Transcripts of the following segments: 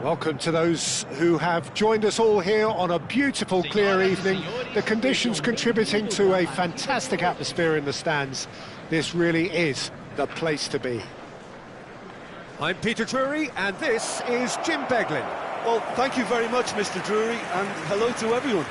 Welcome to those who have joined us all here on a beautiful, clear evening. The conditions contributing to a fantastic atmosphere in the stands. This really is the place to be. I'm Peter Drury, and this is Jim Beglin. Well, thank you very much, Mr. Drury, and hello to everyone.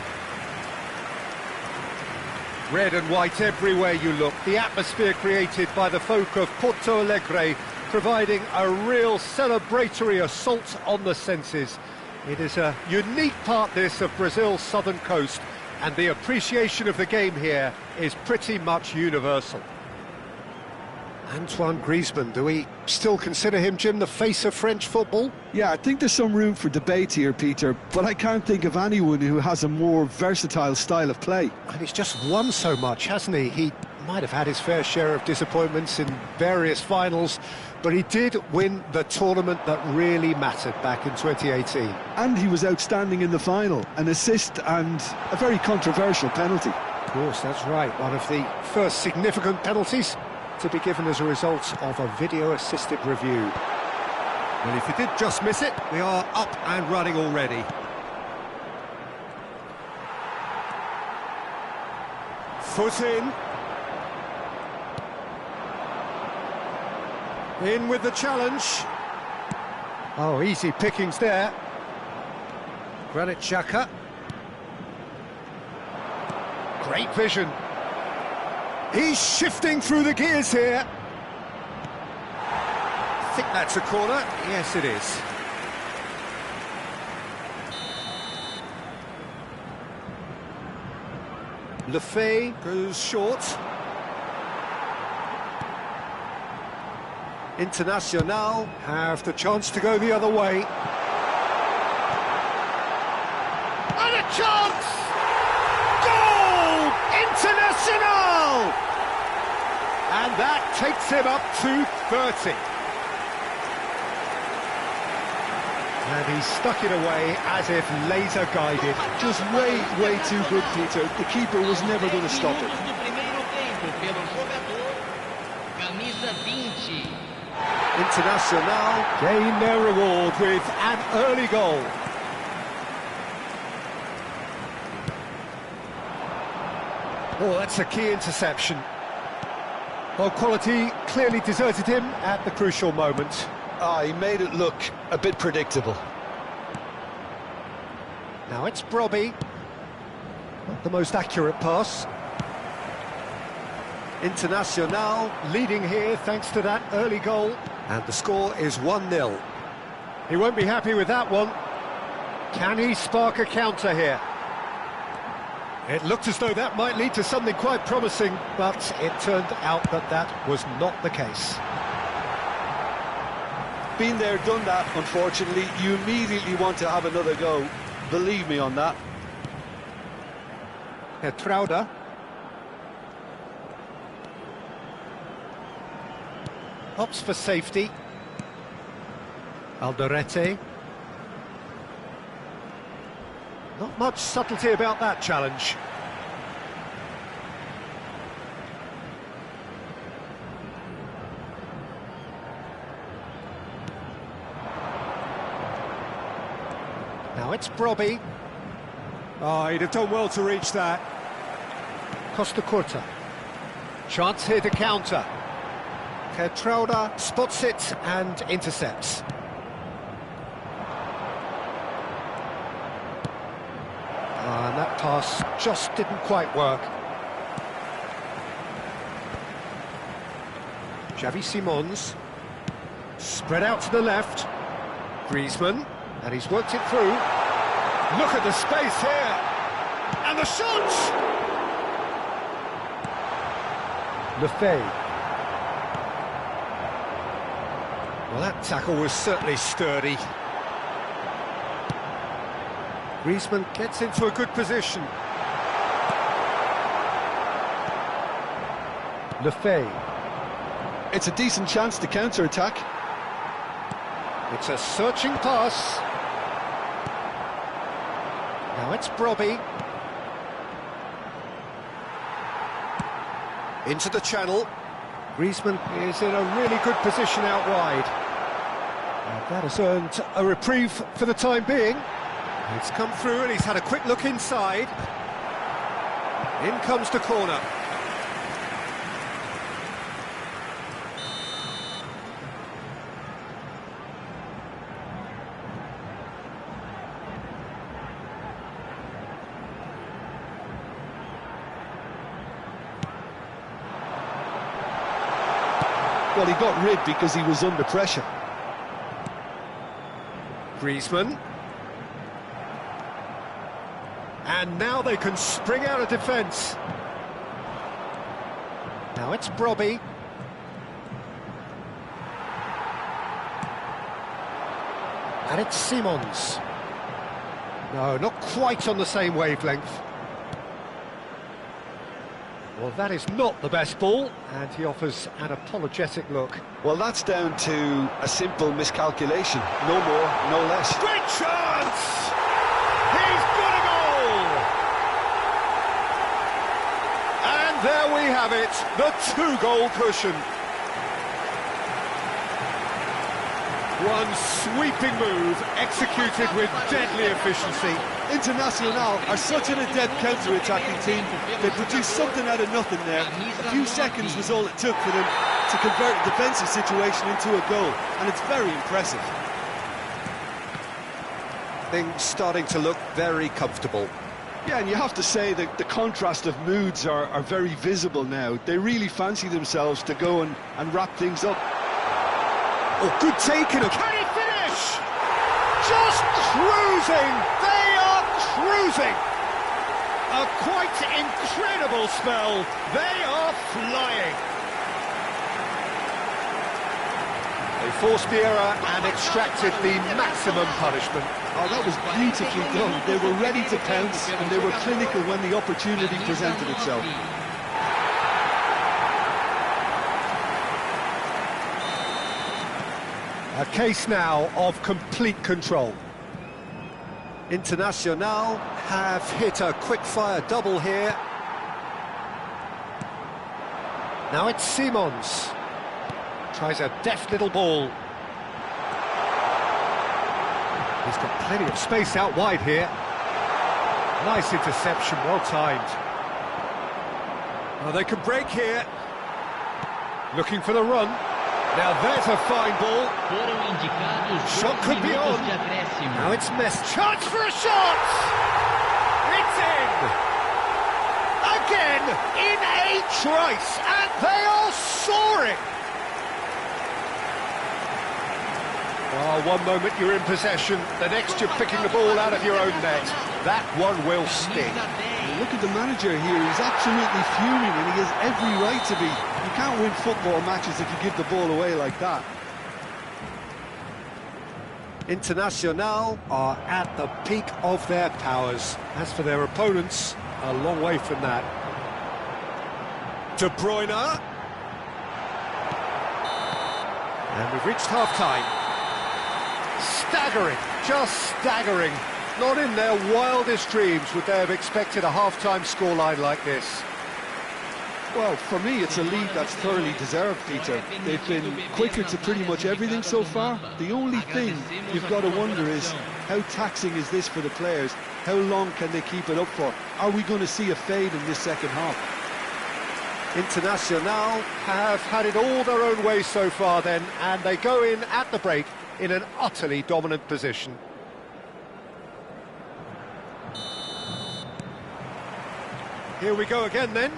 Red and white everywhere you look. The atmosphere created by the folk of Porto Alegre, providing a real celebratory assault on the senses. It is a unique part, this, of Brazil's southern coast, and the appreciation of the game here is pretty much universal. Antoine Griezmann, do we still consider him, Jim, the face of French football? Yeah, I think there's some room for debate here, Peter, but I can't think of anyone who has a more versatile style of play. And he's just won so much, hasn't he? He might have had his fair share of disappointments in various finals, but he did win the tournament that really mattered back in 2018. And he was outstanding in the final, an assist and a very controversial penalty. Of course, that's right, one of the first significant penalties to be given as a result of a video-assisted review. Well, if you did just miss it, we are up and running already. Foot in. In with the challenge. Oh, easy pickings there. Granit Xhaka. Great vision. He's shifting through the gears here. I think that's a corner. Yes, it is. Lefebvre goes short. Internacional have the chance to go the other way. And a chance! Goal! Internacional! And that takes him up to 30. And he stuck it away as if laser-guided. Just way too good, Peter. The keeper was never going to stop it. Internacional gain their reward with an early goal. Oh, that's a key interception. Well, quality clearly deserted him at the crucial moment. He made it look a bit predictable. Now it's Brobbey. Not the most accurate pass. Internacional leading here thanks to that early goal. And the score is 1-0. He won't be happy with that one. Can he spark a counter here? It looked as though that might lead to something quite promising, but it turned out that that was not the case. Been there, done that, unfortunately. You immediately want to have another go. Believe me on that. Trauda. Opts for safety. Alderete. Not much subtlety about that challenge. Now it's Brobbey. Oh, he'd have done well to reach that. Costa Curta. Chance here to counter. Trauda spots it and intercepts. And that pass just didn't quite work. Xavi Simons. Spread out to the left. Griezmann. And he's worked it through. Look at the space here. And the shot! Lefebvre. Well, that tackle was certainly sturdy. Griezmann gets into a good position. Lefebvre. It's a decent chance to counter-attack. It's a searching pass. Now it's Brobbey. Into the channel. Griezmann is in a really good position out wide. And that has earned a reprieve for the time being. It's come through and he's had a quick look inside. In comes the corner. Well, he got rid because he was under pressure. Griezmann. And now they can spring out of defence. Now it's Brobby. And it's Simons. No, not quite on the same wavelength. Well, that is not the best ball, and he offers an apologetic look. Well, that's down to a simple miscalculation. No more, no less. Great chance! He's got a goal! And there we have it, the two-goal cushion. One sweeping move, executed with deadly efficiency. Internacional are such an adept counter-attacking team. They produced something out of nothing there. A few seconds was all it took for them to convert a defensive situation into a goal, and it's very impressive. Things starting to look very comfortable. Yeah, and you have to say that the contrast of moods are very visible now. They really fancy themselves to go and wrap things up. Oh, good taking. Can he finish? Just cruising. They are cruising. A quite incredible spell. They are flying. They forced the error and extracted the maximum punishment. Oh, that was beautifully done. They were ready to pounce, and they were clinical when the opportunity presented itself. A case now of complete control. Internacional have hit a quick-fire double here. Now it's Simons. Tries a deft little ball. He's got plenty of space out wide here. Nice interception, well timed. Oh, they can break here. Looking for the run. Now there's a fine ball. Shot could be on. Now it's Messi. Chance for a shot! It's in! Again, in a trice, and they are soaring! Oh, one moment you're in possession, the next you're picking the ball out of your own net. That one will sting. Look at the manager here, he's absolutely fuming, and he has every right to be. You can't win football matches if you give the ball away like that. Internacional are at the peak of their powers. As for their opponents, a long way from that. De Bruyne. And we've reached half-time. Staggering, just staggering. Not in their wildest dreams would they have expected a half-time scoreline like this. Well, for me, it's a lead that's thoroughly deserved, Peter. They've been quicker to pretty much everything so far. The only thing you've got to wonder is, how taxing is this for the players? How long can they keep it up for? Are we going to see a fade in this second half? Internacional have had it all their own way so far then, and they go in at the break in an utterly dominant position. Here we go again then.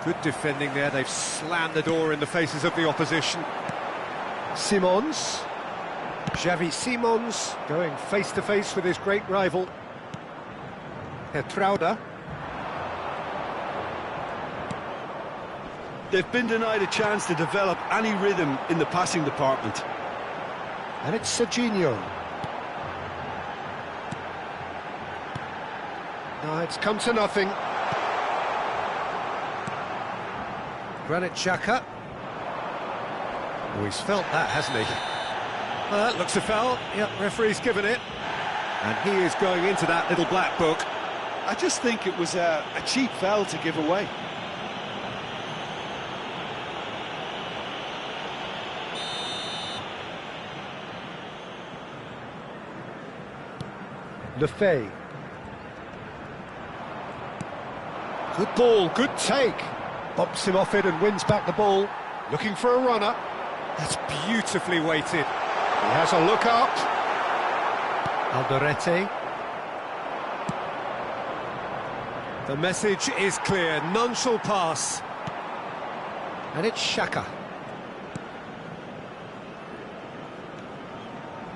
Good defending there, they've slammed the door in the faces of the opposition. Simons. Xavi Simons going face-to-face with his great rival. Hertrauda. They've been denied a chance to develop any rhythm in the passing department. And it's Serginho. No, it's come to nothing. Granit Xhaka. Oh, he's felt that, hasn't he? Well, that looks a foul. Yep, referee's given it. And he is going into that little black book. I just think it was a cheap foul to give away. Lefebvre. Good ball, good take. Bumps him off it and wins back the ball. Looking for a runner. That's beautifully weighted. He has a look up. Alderete. The message is clear, none shall pass. And it's Xhaka.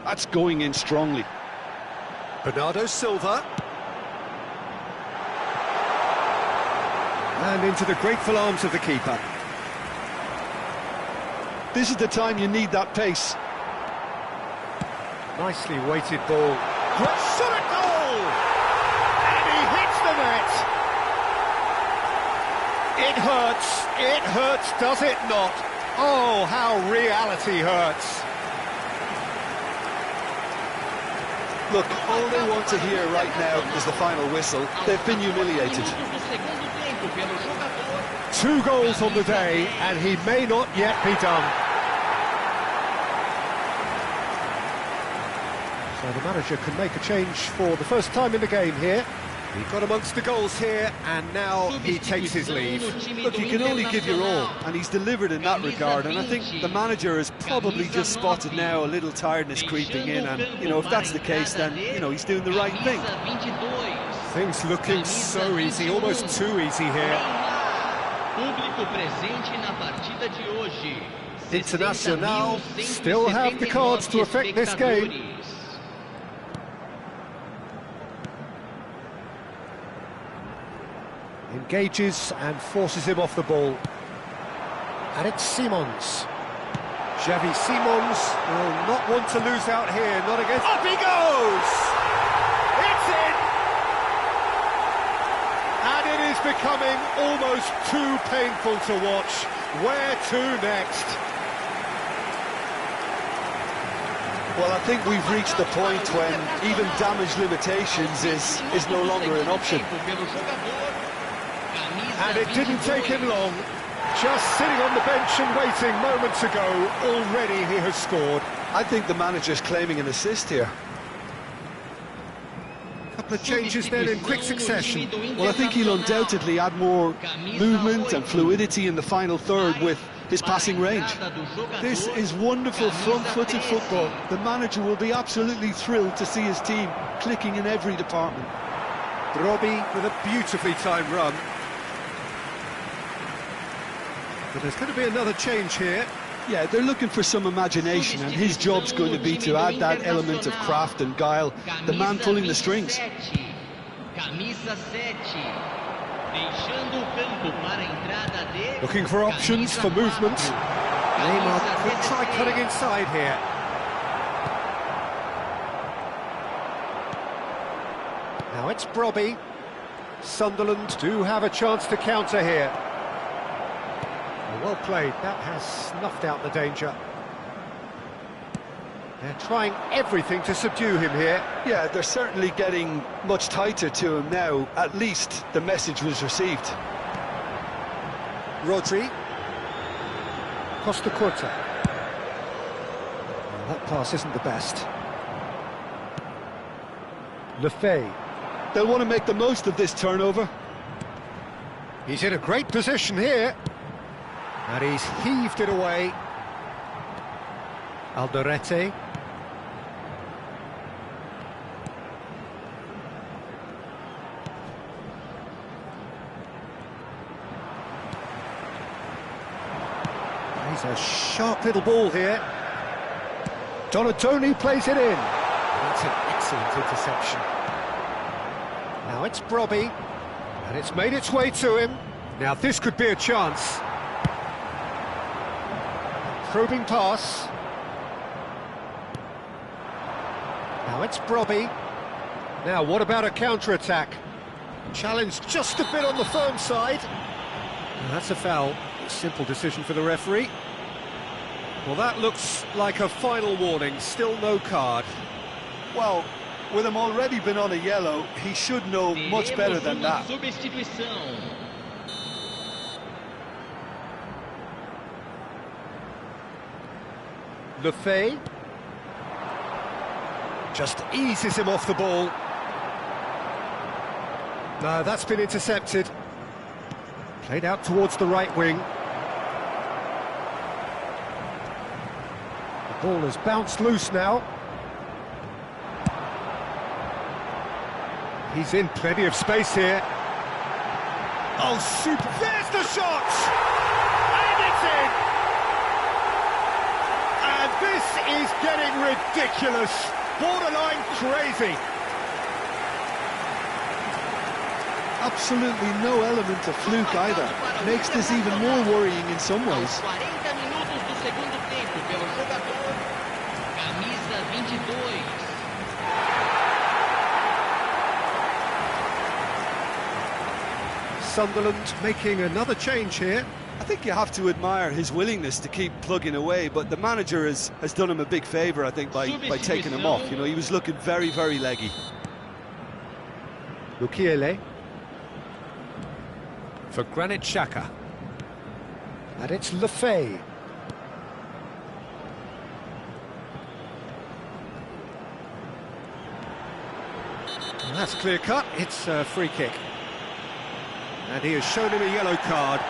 That's going in strongly. Bernardo Silva. And into the grateful arms of the keeper. This is the time you need that pace. Nicely weighted ball. Great shot at goal! And he hits the net! It hurts, does it not? Oh, how reality hurts. Look, all they want to hear right now is the final whistle. They've been humiliated. 2 goals on the day, and he may not yet be done. So the manager can make a change for the first time in the game here. He got amongst the goals here, and now he takes his leave. Look, you can only give your all, and he's delivered in that regard, and I think the manager has probably just spotted now a little tiredness creeping in, and, you know, if that's the case, then, you know, he's doing the right thing. Things looking so easy, almost too easy here. Internacional still have the cards to affect this game. Engages and forces him off the ball. And it's Simons. Xavi Simons will not want to lose out here, not against... Up he goes! It's in! And it is becoming almost too painful to watch. Where to next? Well, I think we've reached the point when even damage limitations is no longer an option. And it didn't take him long. Just sitting on the bench and waiting moments ago, already he has scored. I think the manager's claiming an assist here. Couple of changes then in quick succession. Well, I think he'll undoubtedly add more movement and fluidity in the final third with his passing range. This is wonderful front-footed football. The manager will be absolutely thrilled to see his team clicking in every department. Robbie with a beautifully timed run. But there's going to be another change here. Yeah, they're looking for some imagination, and his job's going to be to add that element of craft and guile, the man pulling the strings. Looking for options for movement. Neymar could try cutting inside here. Now it's Brobby. Sunderland do have a chance to counter here. Well played, that has snuffed out the danger. They're trying everything to subdue him here. Yeah, they're certainly getting much tighter to him now. At least the message was received. Rodri. Costa Curta. That pass isn't the best. Lefebvre. They'll want to make the most of this turnover. He's in a great position here. And he's heaved it away. Alderete. He's a sharp little ball here. Donatoni plays it in. That's an excellent interception. Now it's Brobby. And it's made its way to him. Now this could be a chance. Probing pass. Now it's Brobby. Now what about a counter-attack? Challenge just a bit on the firm side. And that's a foul. Simple decision for the referee. Well, that looks like a final warning. Still no card. Well, with him already been on a yellow, he should know much better than that. Lefebvre just eases him off the ball. No, that's been intercepted. Played out towards the right wing. The ball has bounced loose now. He's in plenty of space here. Oh, super! There's the shot! And it's in! And this is getting ridiculous. Borderline crazy. Absolutely no element of fluke either. Makes this even more worrying in some ways. Sunderland making another change here. I think you have to admire his willingness to keep plugging away, but the manager has done him a big favour, I think, by taking him off. You know, he was looking very, very leggy. Lukiele. For Granit Xhaka. And it's Lefay. Well, that's clear cut. It's a free kick. And he has shown him a yellow card.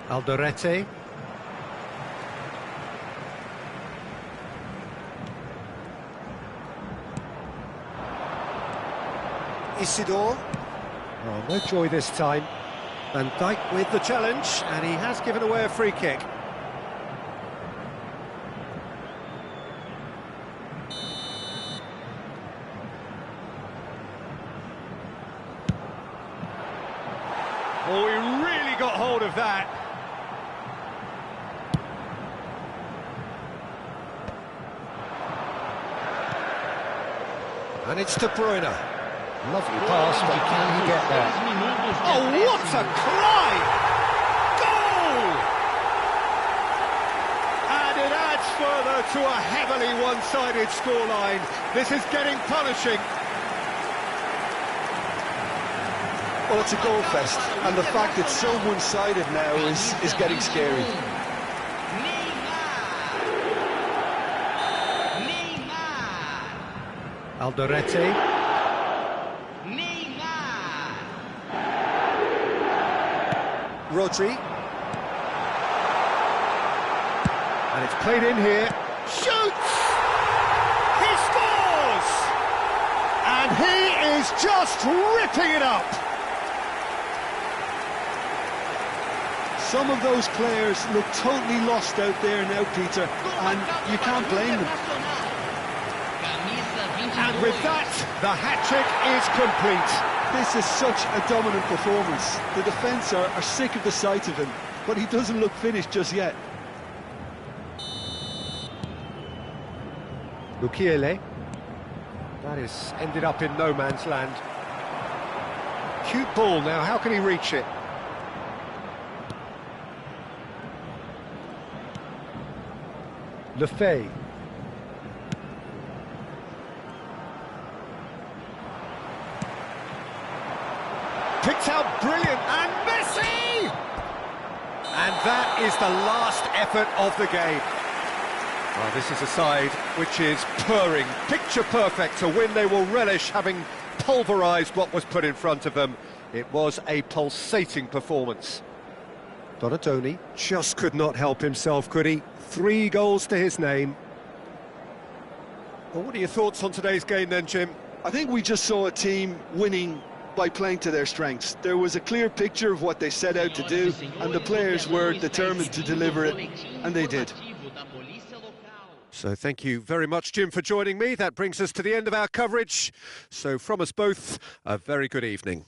Alderete. Isidore. Oh, no joy this time. Van Dijk with the challenge, and he has given away a free kick. Oh, he really got hold of that. And it's De Bruyne. Lovely pass, but can he get there? Oh, what a cry! Goal! And it adds further to a heavily one-sided scoreline. This is getting punishing. Well, it's a goal fest, and the fact it's so one-sided now is getting scary. Alderete. Rodri. And it's played in here. Shoots! He scores! And he is just ripping it up! Some of those players look totally lost out there now, Peter, and you can't blame them. And with that, the hat-trick is complete. This is such a dominant performance. The defence are sick of the sight of him, but he doesn't look finished just yet. Lukiele. That is ended up in no man's land. Cute ball now, how can he reach it? Lefay. Picked out brilliant, and Messi! And that is the last effort of the game. Well, this is a side which is purring, picture perfect, a win they will relish, having pulverised what was put in front of them. It was a pulsating performance. Donatoni just could not help himself, could he? 3 goals to his name. Well, what are your thoughts on today's game then, Jim? I think we just saw a team winning by playing to their strengths. There was a clear picture of what they set out to do, and the players were determined to deliver it, and they did. So thank you very much, Jim, for joining me. That brings us to the end of our coverage. So from us both, a very good evening.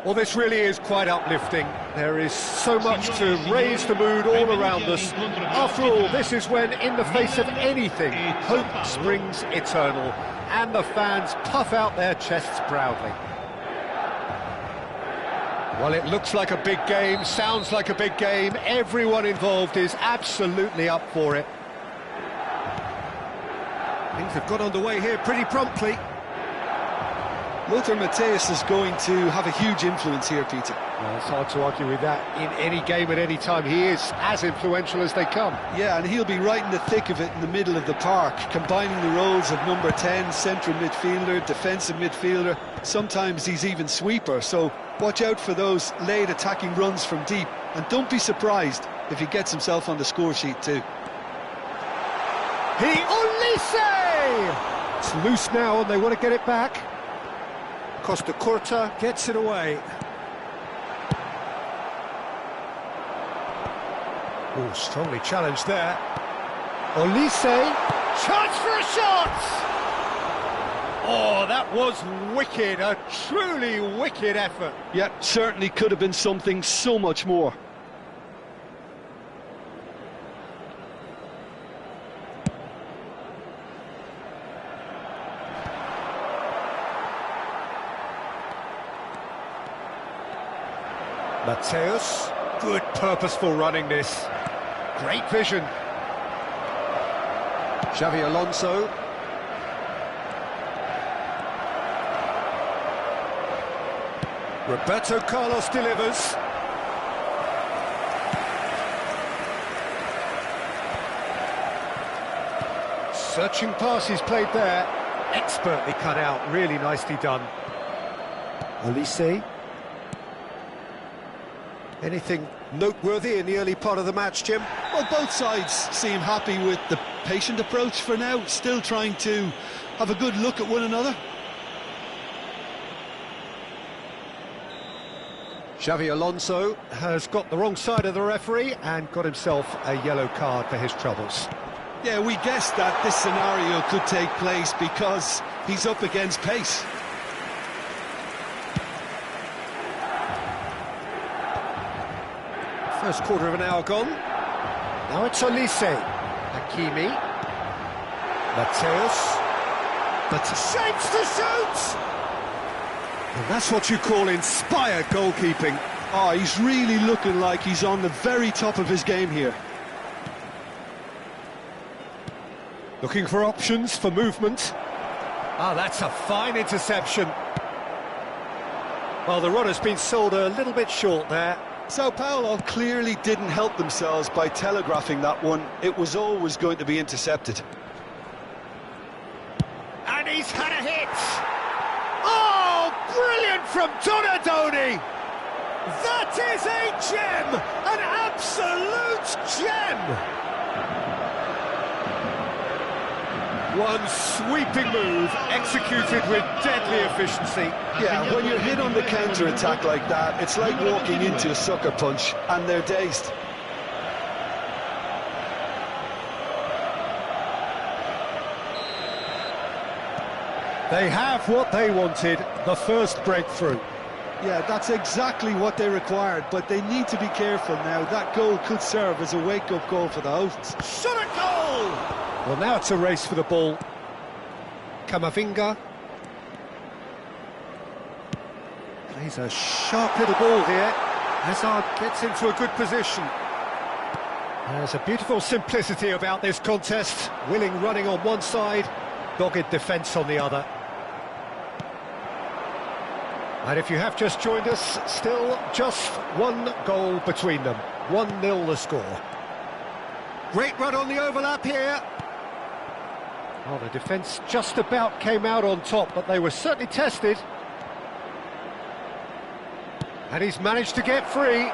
Well, this really is quite uplifting. There is so much to raise the mood all around us. After all, this is when, in the face of anything, hope springs eternal, and the fans puff out their chests proudly. Well, it looks like a big game, sounds like a big game. Everyone involved is absolutely up for it. Things have got underway here pretty promptly. Lothar Matthäus is going to have a huge influence here, Peter. Well, it's hard to argue with that. In any game at any time, he is as influential as they come. Yeah, and he'll be right in the thick of it in the middle of the park, combining the roles of number 10, central midfielder, defensive midfielder. Sometimes he's even sweeper, so watch out for those late attacking runs from deep. And don't be surprised if he gets himself on the score sheet too. Olise! It's loose now and they want to get it back. Costa Curta gets it away. Oh, strongly challenged there. Olise, chance for a shot! Oh, that was wicked, a truly wicked effort. Yeah, certainly could have been something so much more. Matthäus, good purposeful running this. Great vision. Xavi Alonso. Roberto Carlos delivers. Searching pass he's played there. Expertly cut out, really nicely done. Olise. Anything noteworthy in the early part of the match, Jim? Well, both sides seem happy with the patient approach for now, still trying to have a good look at one another. Xavi Alonso has got the wrong side of the referee and got himself a yellow card for his troubles. Yeah, we guessed that this scenario could take place because he's up against pace. First quarter of an hour gone. Now it's Olise. Hakimi. Matthäus. But shapes to shoot! And that's what you call inspired goalkeeping. Oh, he's really looking like he's on the very top of his game here. Looking for options for movement. Ah, that's a fine interception. Well, the runner's been sold a little bit short there. Sao Paulo clearly didn't help themselves by telegraphing that one. It was always going to be intercepted. And he's had a hit! Oh, brilliant from Donadoni! That is a gem! An absolute gem! One sweeping move, executed with deadly efficiency. Yeah, when you're hit on the counter-attack like that, it's like walking into a sucker punch, and they're dazed. They have what they wanted, the first breakthrough. Yeah, that's exactly what they required, but they need to be careful now. That goal could serve as a wake-up goal for the hosts. Shot a goal! Well, now it's a race for the ball. Camavinga. Plays a sharp little ball here. Hazard gets into a good position. There's a beautiful simplicity about this contest. Willing running on one side, dogged defence on the other. And if you have just joined us, still just one goal between them. 1-0 the score. Great run on the overlap here. Oh, the defence just about came out on top, but they were certainly tested. And he's managed to get free.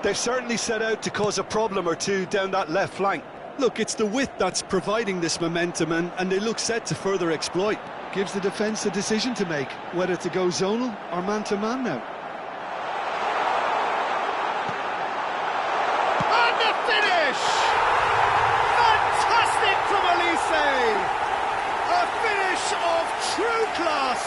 They've certainly set out to cause a problem or two down that left flank. Look, it's the width that's providing this momentum, and they look set to further exploit. Gives the defence a decision to make, whether to go zonal or man-to-man now. And the finish! Fantastic from Olise! A finish of true class!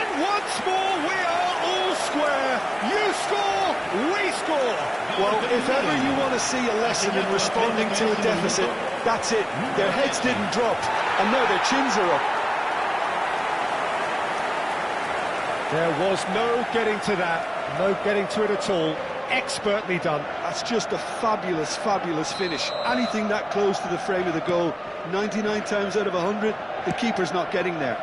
And once more we are all square. You score, we score. Well, if ever you want to see a lesson in responding to a deficit, that's it. Their heads didn't drop, and now their chins are up. There was no getting to that, no getting to it at all. Expertly done. That's just a fabulous, fabulous finish. Anything that close to the frame of the goal, 99 times out of 100, the keeper's not getting there.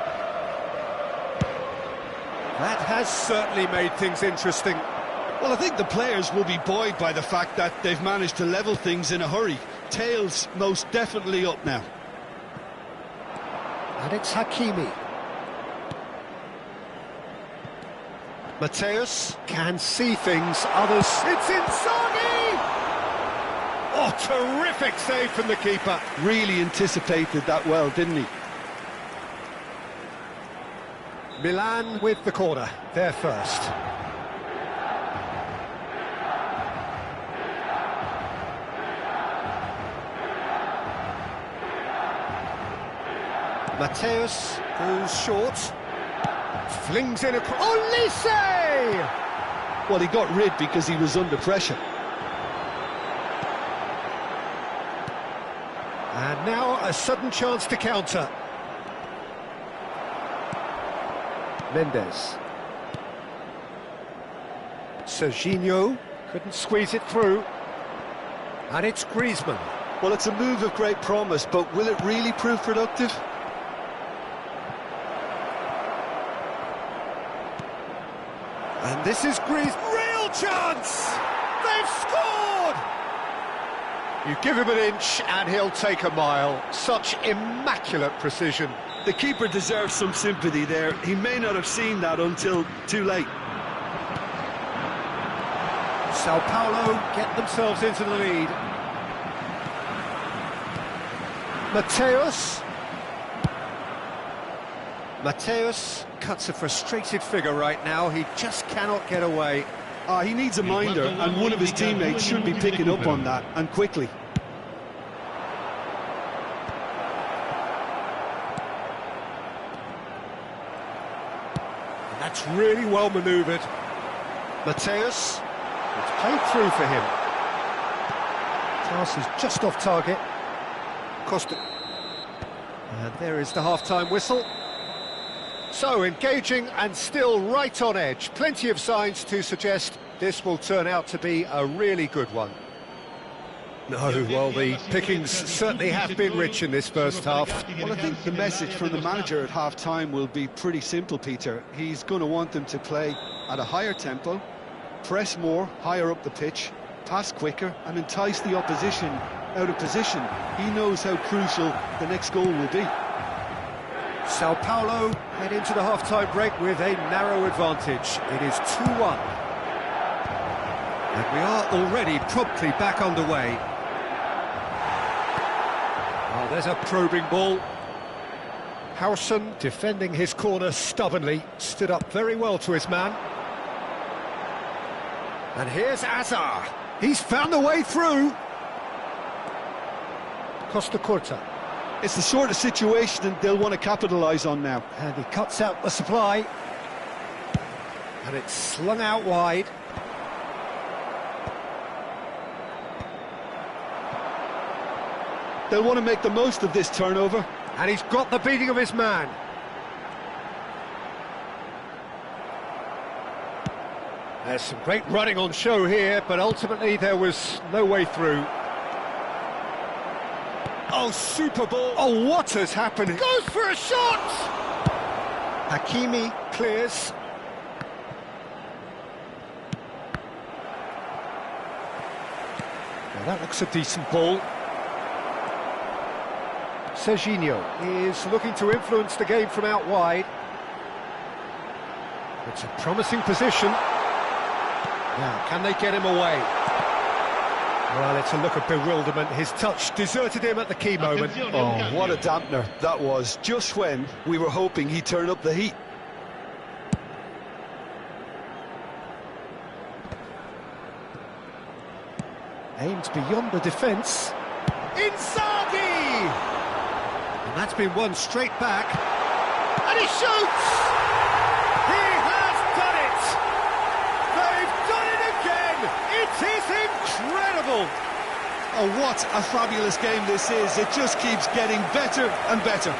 That has certainly made things interesting. Well, I think the players will be buoyed by the fact that they've managed to level things in a hurry. Tails most definitely up now. And it's Hakimi. Mateus can see things, others... It's Inzaghi! Oh, terrific save from the keeper. Really anticipated that well, didn't he? Milan with the corner, they're first. Mateus goes short. Flings in a... Olise! Well, he got rid because he was under pressure. And now a sudden chance to counter. Mendes. Serginho couldn't squeeze it through. And it's Griezmann. Well, it's a move of great promise, but will it really prove productive? And this is Griezmann. Real chance! They've scored! You give him an inch and he'll take a mile. Such immaculate precision. The keeper deserves some sympathy there. He may not have seen that until too late. Sao Paulo get themselves into the lead. Mateus cuts a frustrated figure right now. He just cannot get away. He needs a minder, and one of his teammates should be picking up on that, and quickly. And that's really well manoeuvred. Mateus, it's played through for him. Pass is just off target. Costa. And there is the half-time whistle. So, engaging and still right on edge. Plenty of signs to suggest this will turn out to be a really good one. No, well, the pickings certainly have been rich in this first half. Well, I think the message from the manager at half-time will be pretty simple, Peter. He's going to want them to play at a higher tempo, press more, higher up the pitch, pass quicker, and entice the opposition out of position. He knows how crucial the next goal will be. Sao Paulo head into the half-time break with a narrow advantage. It is 2-1. And we are already promptly back underway. Oh, there's a probing ball. Howson defending his corner stubbornly, stood up very well to his man. And here's Azar. He's found a way through. Costa Curta. It's the sort of situation that they'll want to capitalise on now. And he cuts out the supply. And it's slung out wide. They'll want to make the most of this turnover. And he's got the beating of his man. There's some great running on show here, but ultimately there was no way through. Oh, super ball. Oh, what has happened? Goes for a shot! Hakimi clears. Now that looks a decent ball. Serginho is looking to influence the game from out wide. It's a promising position. Now, can they get him away? Well, it's a look of bewilderment. His touch deserted him at the key moment. Oh, what a dampener that was, just when we were hoping he'd turn up the heat. Aimed beyond the defence. Inzaghi! And that's been won straight back. And he shoots! He goal. Oh, what a fabulous game this is. It just keeps getting better and better.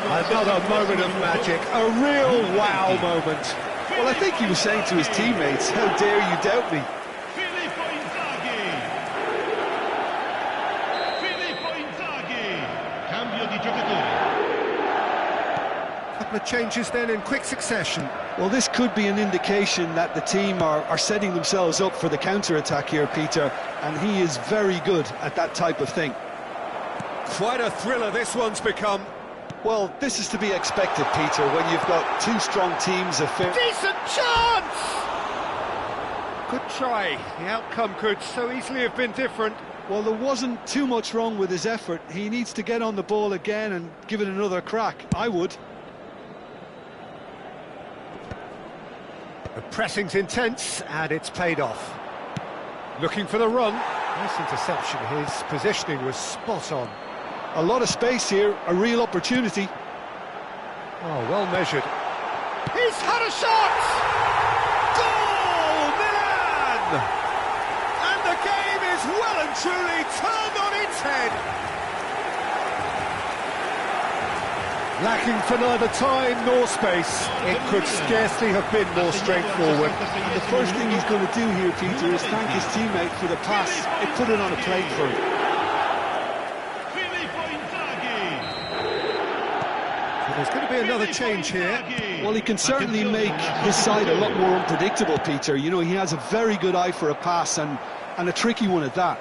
Another moment of magic, a real wow moment. Well, I think he was saying to his teammates, how dare you doubt me? Couple of changes then in quick succession. Well, this could be an indication that the team are setting themselves up for the counter-attack here, Peter, and he is very good at that type of thing. Quite a thriller this one's become. Well, this is to be expected, Peter, when you've got two strong teams. Decent chance! Good try. The outcome could so easily have been different. Well, there wasn't too much wrong with his effort. He needs to get on the ball again and give it another crack. I would. The pressing's intense, and it's paid off. Looking for the run. Nice interception. His positioning was spot on. A lot of space here, a real opportunity. Oh, well measured. He's had a shot! Goal, Milan! And the game is well and truly turned on its head. Lacking for neither time nor space, it could scarcely have been more straightforward. And the first thing he's going to do here, Peter, is thank his teammate for the pass. It put it on a plate for him. There's going to be another change here. Well, he can certainly make his side a lot more unpredictable, Peter. You know, he has a very good eye for a pass, and a tricky one at that.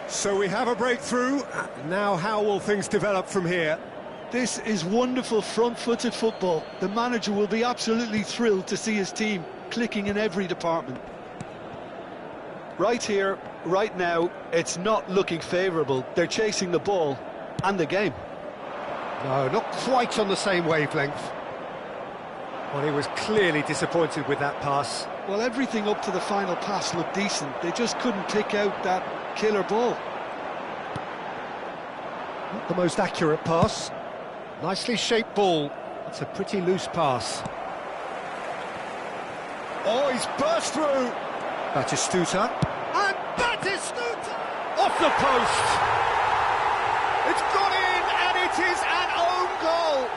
So we have a breakthrough. Now how will things develop from here? This is wonderful front-footed football. The manager will be absolutely thrilled to see his team clicking in every department. Right here, right now, it's not looking favourable. They're chasing the ball and the game. No, not quite on the same wavelength. Well, he was clearly disappointed with that pass. Well, everything up to the final pass looked decent. They just couldn't pick out that killer ball. Not the most accurate pass. Nicely shaped ball. It's a pretty loose pass. Oh, he's burst through. Batistuta. And Batistuta! Off the post! It's gone in, and it is an own goal!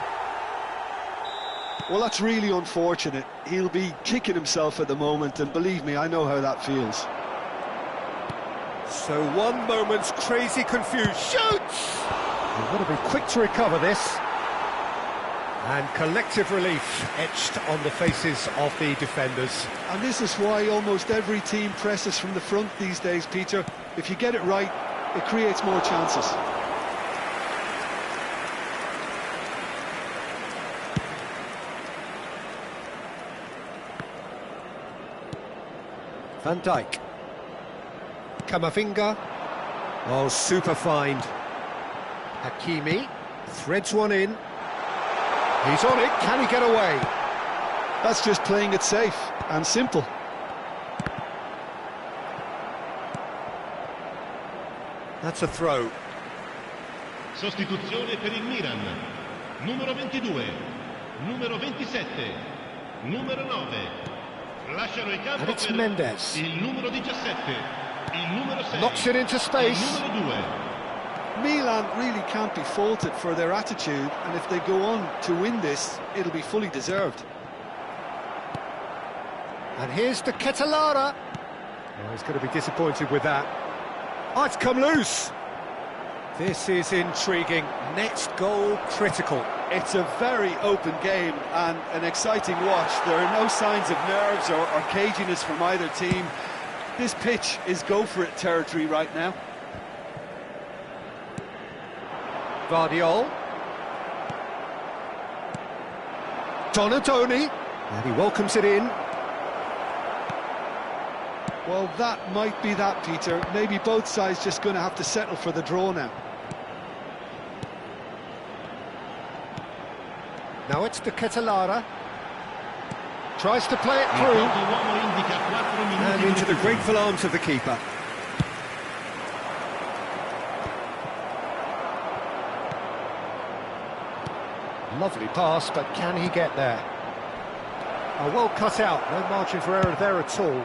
Well, that's really unfortunate. He'll be kicking himself at the moment, and believe me, I know how that feels. So one moment's crazy confusion. Shoots! They've got to be quick to recover this. And collective relief etched on the faces of the defenders. And this is why almost every team presses from the front these days, Peter. If you get it right, it creates more chances. Van Dijk. Camavinga. Oh, super find. Hakimi threads one in. He's on it. Can he get away? That's just playing it safe and simple. That's a throw. Sostituzione per il Milan. Numero 22, numero 27, numero 9. Lasciano il campo And it's per Mendes. il numero 17, il numero 6. Knocks it into Il space. numero 2. Milan really can't be faulted for their attitude, and if they go on to win this, it'll be fully deserved. And here's the Ketelara. Oh, he's going to be disappointed with that. Oh, it's come loose. This is intriguing. Next goal critical. It's a very open game and an exciting watch. There are no signs of nerves or caginess from either team. This pitch is go-for-it territory right now. Vardiol. Donatoni. And he welcomes it in. Well, that might be that, Peter. Maybe both sides just going to have to settle for the draw now. Now it's the Ketelara. Tries to play it through. And into the grateful arms of the keeper. Lovely pass, but can he get there? Oh, well cut out, no margin for error there at all.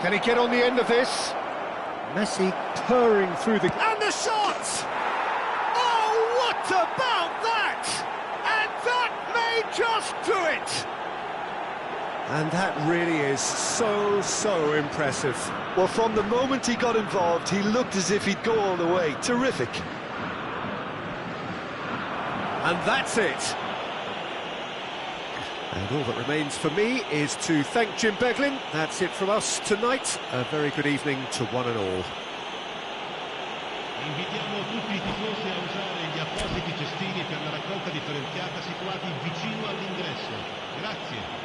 Can he get on the end of this? Messi purring through the... And the shot! Oh, what about that? And that may just do it! And that really is so impressive. Well, from the moment he got involved, he looked as if he'd go all the way. Terrific. And that's it. And all that remains for me is to thank Jim Beglin. That's it from us tonight. A very good evening to one and all. Invitiamo tutti i tifosi a usare gli appositi cestini per la raccolta differenziata situati vicino all'ingresso. Grazie.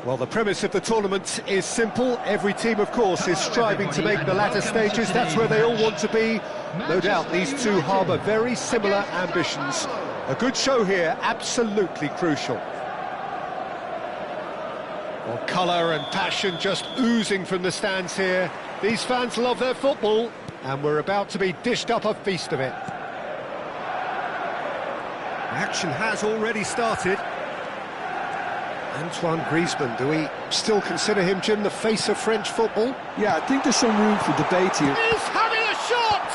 Well, the premise of the tournament is simple. Every team, of course, is striving to make the latter stages. That's where they all want to be. No doubt these two harbour very similar ambitions. A good show here, absolutely crucial. Well, colour and passion just oozing from the stands here. These fans love their football, and we're about to be dished up a feast of it. Action has already started. Antoine Griezmann, do we still consider him, Jim, the face of French football? Yeah, I think there's some room for debate here. He's having a shot!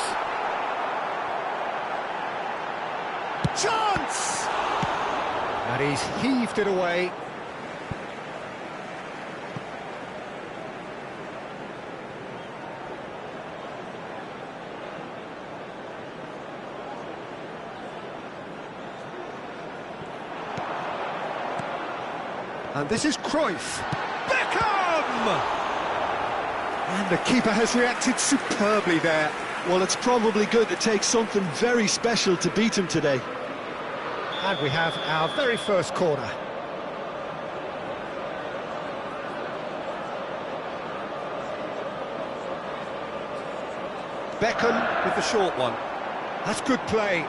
Chance! And he's heaved it away. And this is Cruyff. Beckham! And the keeper has reacted superbly there. Well, it's probably going to take something very special to beat him today. And we have our very first corner. Beckham with the short one. That's good play.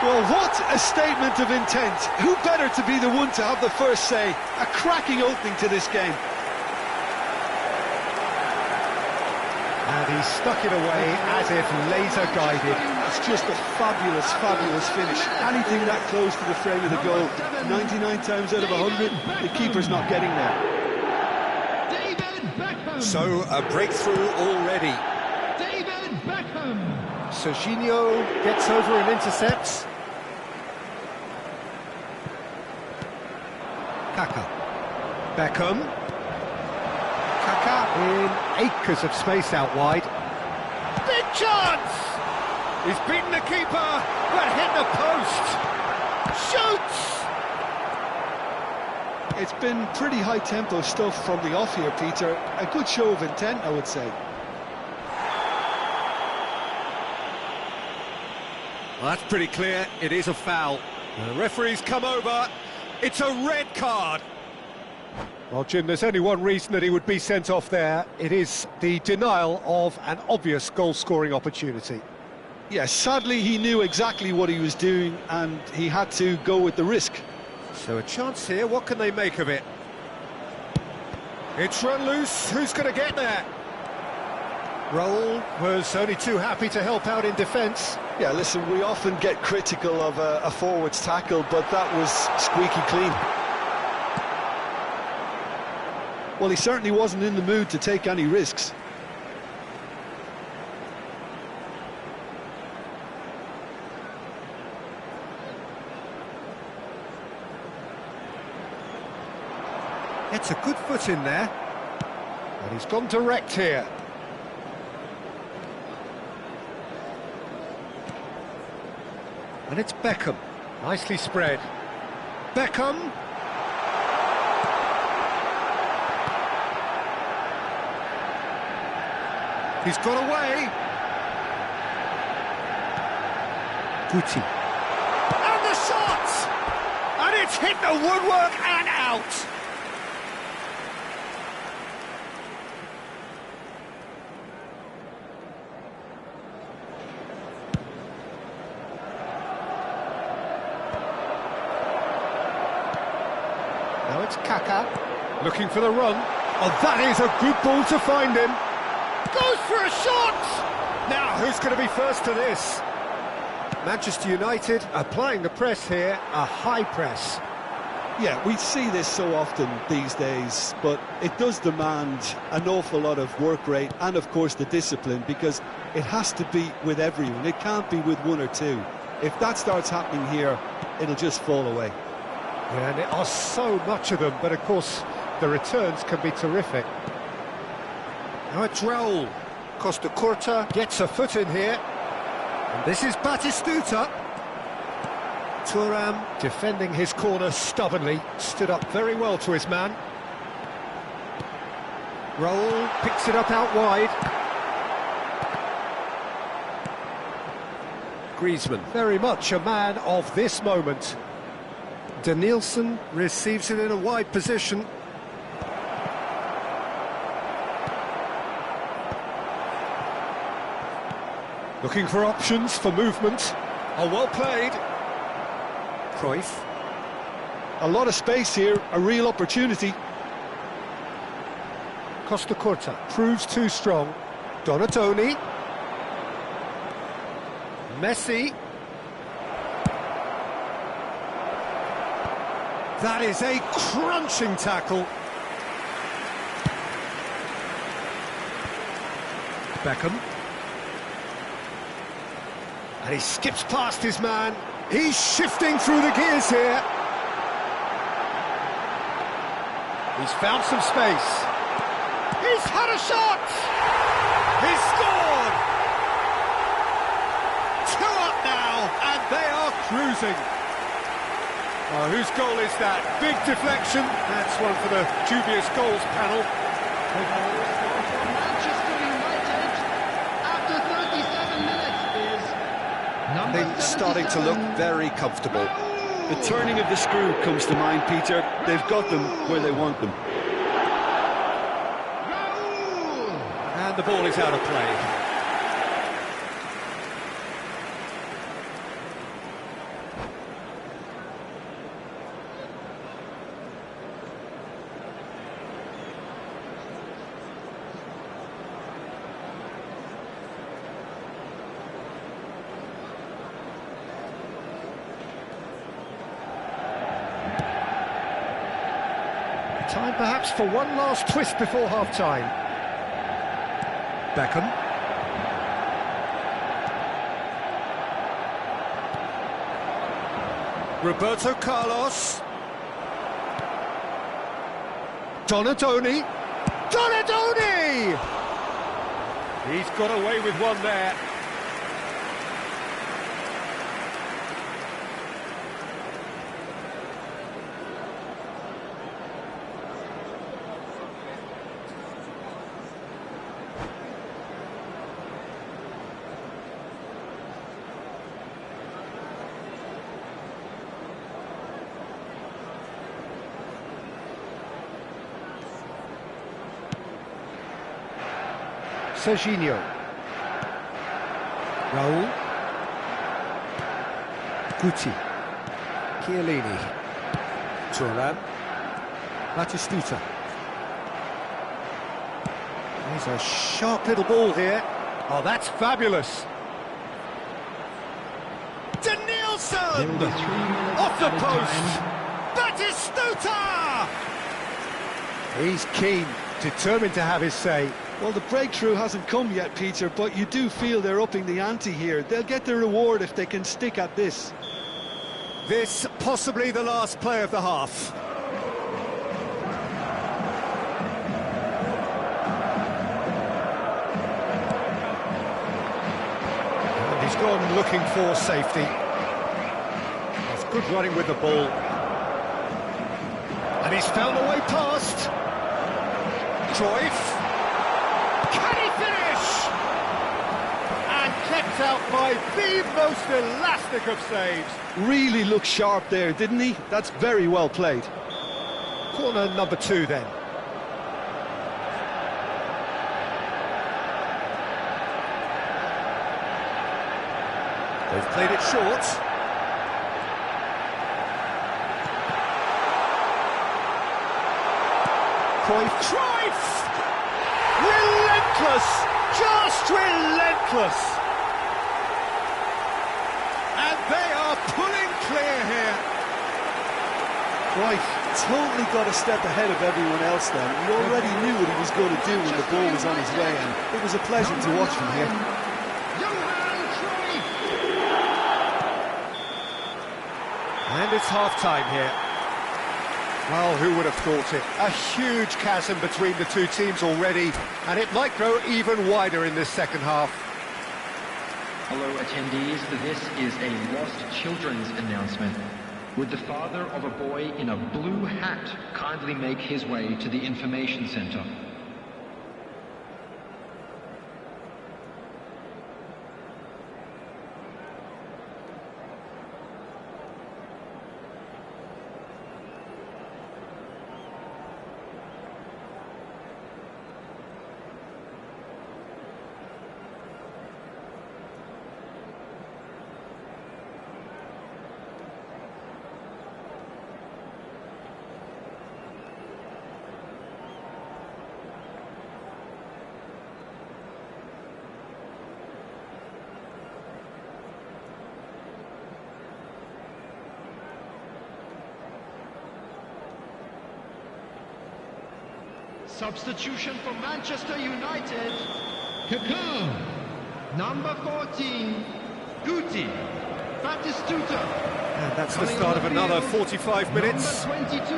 Well, what a statement of intent. Who better to be the one to have the first say? A cracking opening to this game. And he stuck it away as if laser guided. It's just a fabulous, fabulous finish. Anything that close to the frame of the goal, 99 times out of 100, the keeper's not getting there. So, a breakthrough already. David Beckham. Serginho gets over and intercepts. Kaka. Beckham. Kaka in acres of space out wide. Big chance! He's beaten the keeper, but hit the post. Shoots! It's been pretty high-tempo stuff from the off here, Peter. A good show of intent, I would say. Well, that's pretty clear. It is a foul. The referee's come over. It's a red card. Well, Jim, there's only one reason that he would be sent off there. It is the denial of an obvious goal-scoring opportunity. Yes, sadly he knew exactly what he was doing and he had to go with the risk. So a chance here. What can they make of it? It's run loose. Who's going to get there? Raul was only too happy to help out in defence. Yeah, listen, we often get critical of a forward's tackle, but that was squeaky clean. Well, he certainly wasn't in the mood to take any risks. It's a good foot in there. And he's gone direct here. And it's Beckham, nicely spread. Beckham! He's got away. Guti. And the shot! And it's hit the woodwork and out! Now it's Kaka, looking for the run. Oh, that is a good ball to find him. Goes for a shot! Now, who's going to be first to this? Manchester United applying the press here, a high press. Yeah, we see this so often these days, but it does demand an awful lot of work rate and, of course, the discipline, because it has to be with everyone. It can't be with one or two. If that starts happening here, it'll just fall away. Yeah, and there are so much of them, but of course the returns can be terrific. Now it's Raul. Costa Curta gets a foot in here. And this is Batistuta. Thuram defending his corner stubbornly, stood up very well to his man. Roll, picks it up out wide. Griezmann, very much a man of this moment. Danielson receives it in a wide position. Looking for options for movement. Oh, well played. Cruyff. A lot of space here, a real opportunity. Costa Curta proves too strong. Donatoni. Messi. That is a crunching tackle. Beckham. And he skips past his man. He's shifting through the gears here. He's found some space. He's had a shot! He's scored! 2 up now, and they are cruising. Oh, whose goal is that? Big deflection. That's one for the dubious goals panel. Manchester United, after 37 minutes, is Things starting to look very comfortable. The turning of the screw comes to mind, Peter. They've got them where they want them. And the ball is out of play. Time perhaps for one last twist before half-time. Beckham. Roberto Carlos. Donatoni. Donatoni! He's got away with one there. Serginho. Raul. Guti. Chiellini. Thuram. Batistuta. There's a sharp little ball here. Oh, that's fabulous. Danielson! Off the post! Batistuta! He's keen, determined to have his say. Well, the breakthrough hasn't come yet, Peter, but you do feel they're upping the ante here. They'll get their reward if they can stick at this. This possibly the last play of the half. And he's gone looking for safety. That's good running with the ball. And he's found a way past. Cruyff. Can he finish? And kept out by the most elastic of saves. Really looked sharp there, didn't he? That's very well played. Corner number 2 then. They've played it short. Cruyff! Relentless! Just relentless! And they are pulling clear here. Cruyff totally got a step ahead of everyone else then. He already knew what he was going to do when the ball was on his way, and it was a pleasure to watch from here. And it's half-time here. Well, who would have thought it? A huge chasm between the two teams already, and it might grow even wider in this second half. Hello attendees, this is a lost children's announcement. Would the father of a boy in a blue hat kindly make his way to the information center? Substitution for Manchester United. Number 14, Guti. Batistuta. And that's the start of another 45 minutes. Number 22,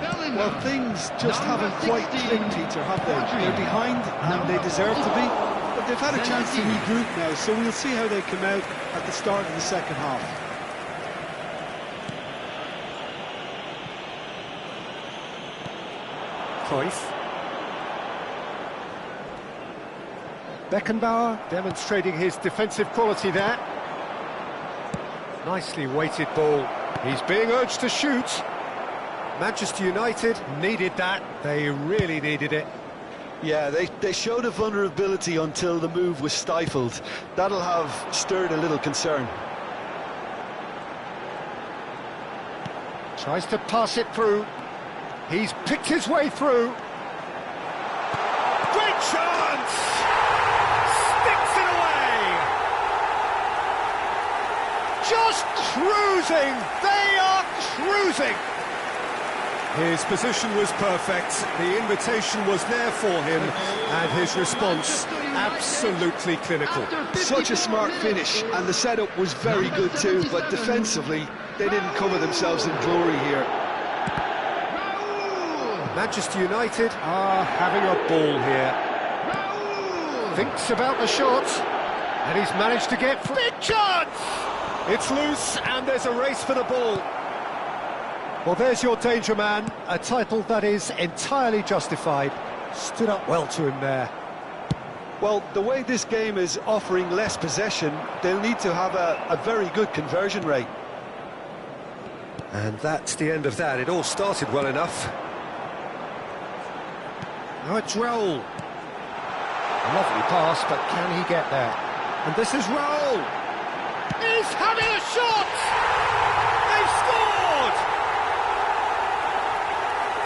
Bellingham. Well, things just haven't quite clicked, Peter, have they? They're behind, and they deserve to be. But they've had a chance to regroup now, so we'll see how they come out at the start of the second half. Cruyff. Beckenbauer demonstrating his defensive quality there. Nicely weighted ball. He's being urged to shoot. Manchester United needed that. They really needed it. Yeah, they showed a vulnerability until the move was stifled. That'll have stirred a little concern. Tries to pass it through. He's picked his way through. Great chance! Sticks it away! Just cruising! They are cruising! His position was perfect, the invitation was there for him, and his response absolutely clinical. Such a smart finish, and the setup was very good too, but defensively, they didn't cover themselves in glory here. Manchester United are having a ball here. Thinks about the shot, and he's managed to get... Big chance! It's loose, and there's a race for the ball. Well, there's your danger man, a title that is entirely justified. Stood up well to him there. Well, the way this game is offering less possession, they'll need to have a very good conversion rate. And that's the end of that. It all started well enough. Now it's Raul. A lovely pass, but can he get there? And this is Raul. He's having a shot! They've scored!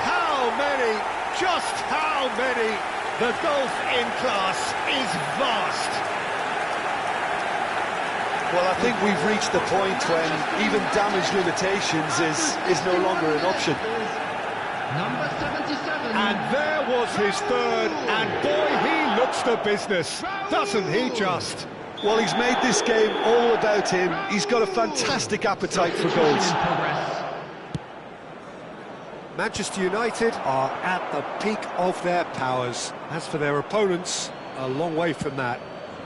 How many? Just how many? The gulf in class is vast. Well, I think we've reached the point when even damage limitations is no longer an option. Number 77. And there was his third, and boy, he looks the business, doesn't he just? Well, he's made this game all about him. He's got a fantastic appetite for goals. Manchester United are at the peak of their powers. As for their opponents, a long way from that.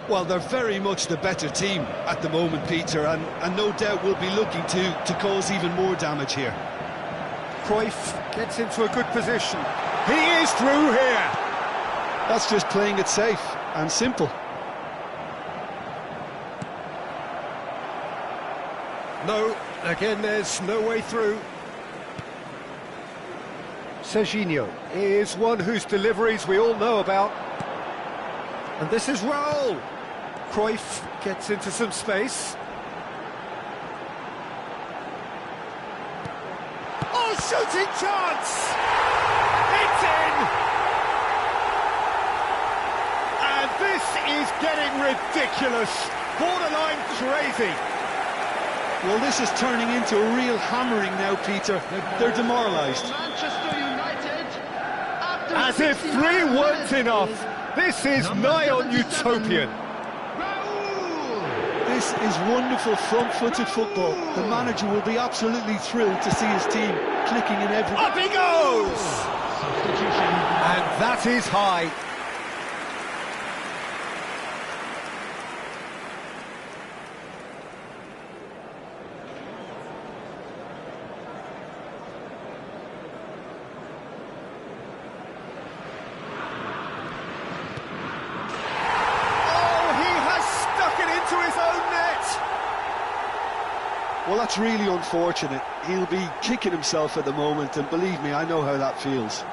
Well, they're very much the better team at the moment, Peter, and no doubt will be looking to cause even more damage here. Cruyff gets into a good position. He is through here. That's just playing it safe and simple. No, again, there's no way through. Serginho is one whose deliveries we all know about. And this is Raul. Cruyff gets into some space. Oh, shooting chance! It's in! And this is getting ridiculous, borderline crazy. Well, this is turning into a real hammering now, Peter. They're demoralised. Manchester United. After As if 69 three weren't minutes, enough. This is nigh on utopian. Raul. This is wonderful front-footed football. The manager will be absolutely thrilled to see his team clicking in every... Up he goes! Substitution. And that is high. Well, that's really unfortunate. He'll be kicking himself at the moment, and believe me, I know how that feels.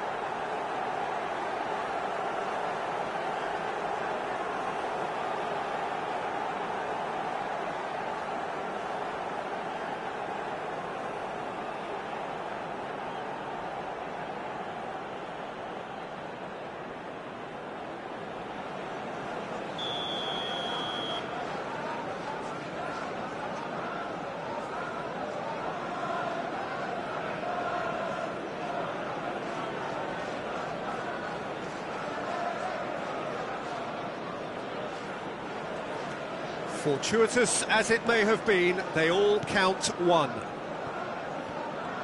Fortuitous as it may have been, they all count one.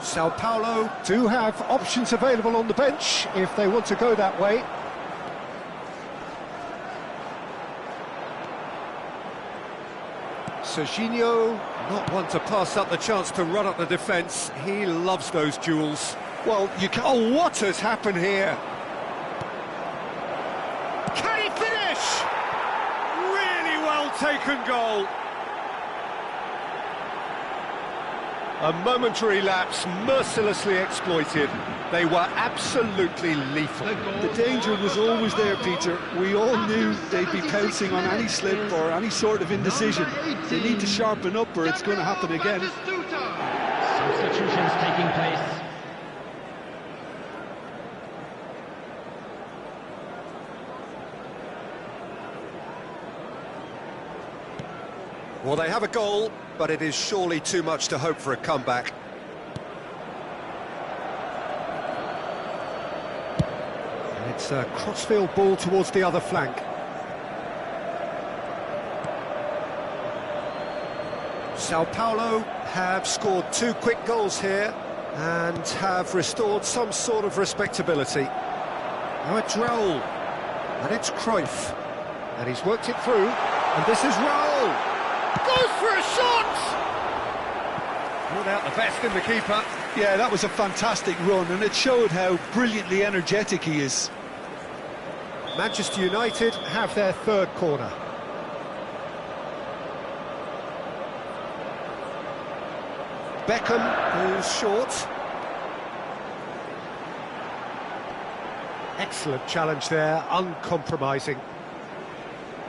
Sao Paulo do have options available on the bench if they want to go that way. Serginho, not one to pass up the chance to run up the defence. He loves those duels. Well, you can't... Oh, what has happened here? Can he finish? Really well taken goal. A momentary lapse, mercilessly exploited. They were absolutely lethal. The danger was always there, Peter. We all knew they'd be pouncing on any slip or any sort of indecision. They need to sharpen up or it's going to happen again. Substitutions taking place. Well, they have a goal, but it is surely too much to hope for a comeback. And it's a crossfield ball towards the other flank. Sao Paulo have scored 2 quick goals here and have restored some sort of respectability. Now it's Raul, and it's Cruyff, and he's worked it through, and this is Raul. Goes for a shot! Pulled out the best in the keeper. Yeah, that was a fantastic run, and it showed how brilliantly energetic he is. Manchester United have their 3rd corner. Beckham goes short. Excellent challenge there, uncompromising.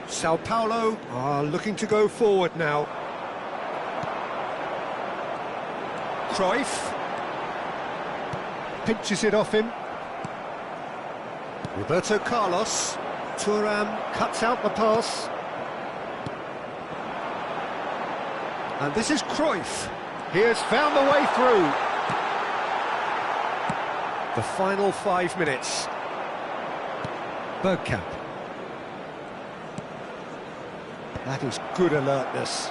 Sao Paulo are looking to go forward now. Cruyff pinches it off him. Roberto Carlos. Thuram cuts out the pass. And this is Cruyff. He has found the way through. The final 5 minutes. Bergkamp. That is good alertness.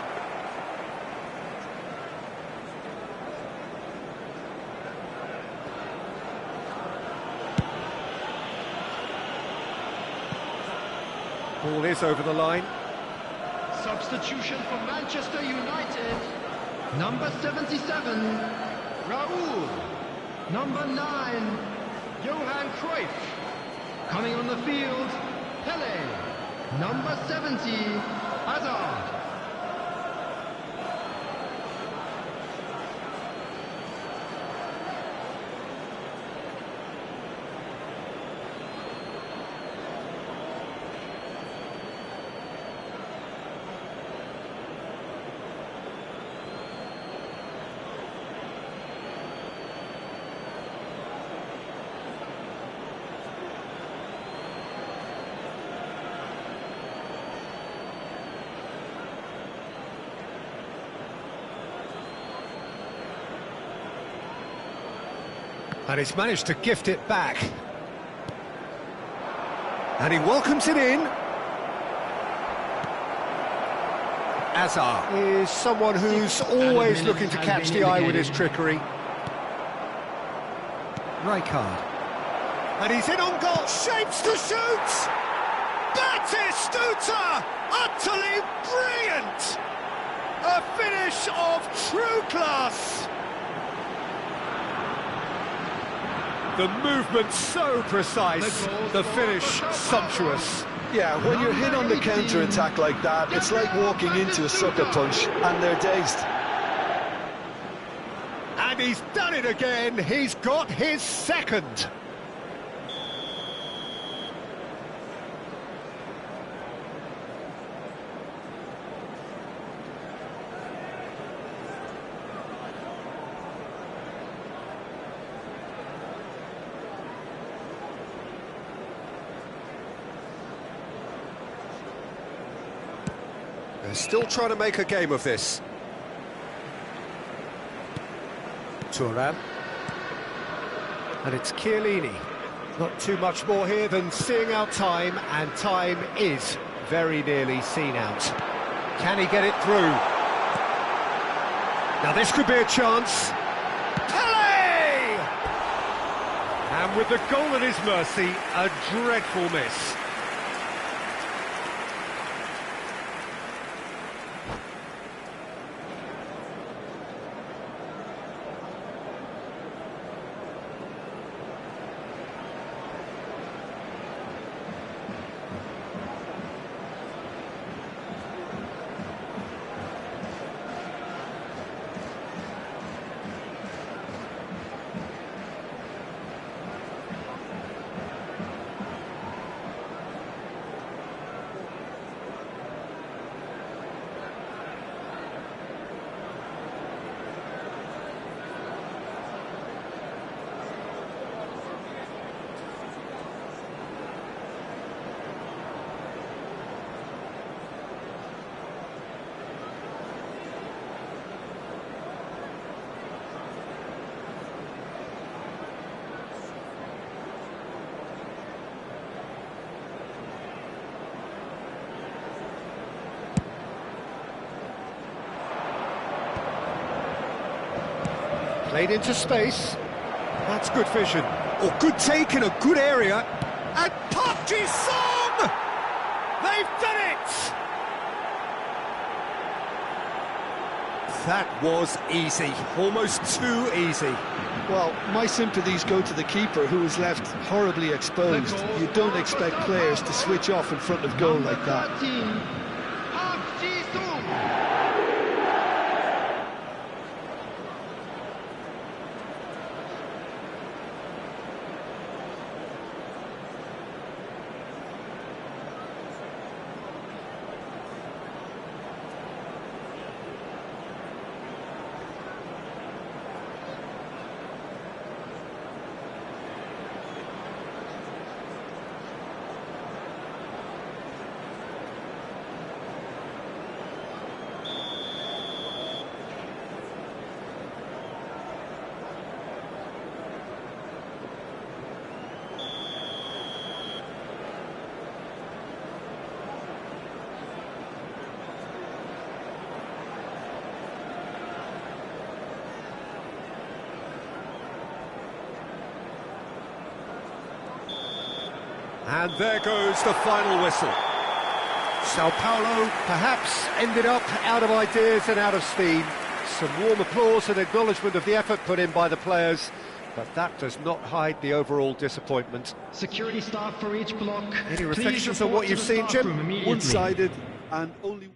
Ball is over the line. Substitution for Manchester United. Number 77, Raul. Number 9, Johan Cruyff. Coming on the field, Pele. Number 70, Hazard. And he's managed to gift it back. And he welcomes it in. Hazard is someone who's always looking to catch the eye with his trickery. Rijkaard. And he's in on goal, shapes to shoot! Batistuta! Utterly brilliant! A finish of true class! The movement so precise, the finish sumptuous. Yeah, when you're hit on the counter-attack like that, it's like walking into a sucker punch, and they're dazed. And he's done it again, he's got his 2nd. They're still trying to make a game of this. Thuram. And it's Chiellini. Not too much more here than seeing out time, and time is very nearly seen out. Can he get it through? Now this could be a chance. Pele! And with the goal at his mercy, a dreadful miss. Played into space. That's good vision. Oh, good take in a good area. And Park Ji-sung! They've done it! That was easy. Almost too easy. Well, my sympathies go to the keeper, who was left horribly exposed. You don't expect players to switch off in front of goal like that. 13, Park Ji-sung. And there goes the final whistle. Sao Paulo perhaps ended up out of ideas and out of steam. Some warm applause and acknowledgement of the effort put in by the players, but that does not hide the overall disappointment. Security staff for each block. Any Please reflections on report what to you've the seen, staff Jim? room immediately. One-sided and only...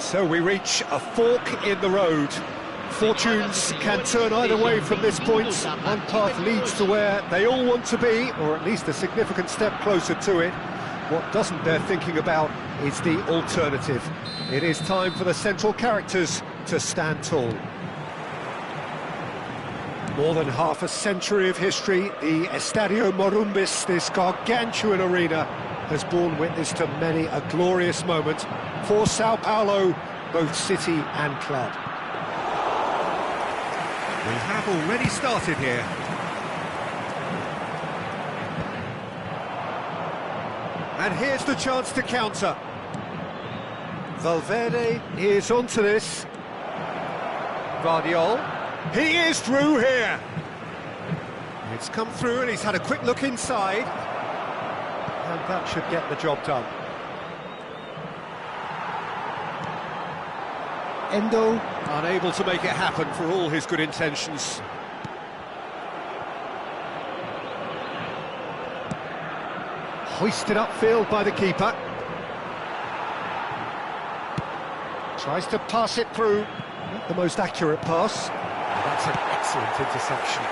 So we reach a fork in the road. Fortunes can turn either way from this point. One path leads to where they all want to be, or at least a significant step closer to it. What doesn't bear thinking about is the alternative. It is time for the central characters to stand tall. More than half a century of history, the Estadio Morumbis, this gargantuan arena, has borne witness to many a glorious moment for Sao Paulo, both city and club. We have already started here. And here's the chance to counter. Valverde is onto this. Guardiol. He is through here. It's come through and he's had a quick look inside. And that should get the job done. Endo, unable to make it happen for all his good intentions. Hoisted upfield by the keeper. Tries to pass it through. Not the most accurate pass. That's an excellent interception.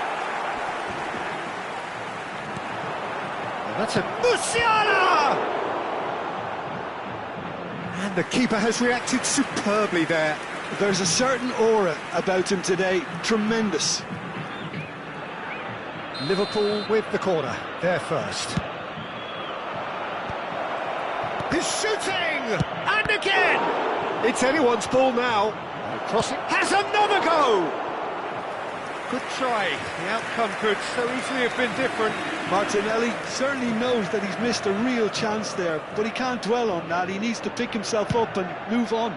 And that's a Musiala! And the keeper has reacted superbly there. There's a certain aura about him today, tremendous. Liverpool with the corner, there first. He's shooting! And again! It's anyone's ball now. Crossing has another go! Good try. The outcome could so easily have been different. Martinelli certainly knows that he's missed a real chance there, but he can't dwell on that. He needs to pick himself up and move on.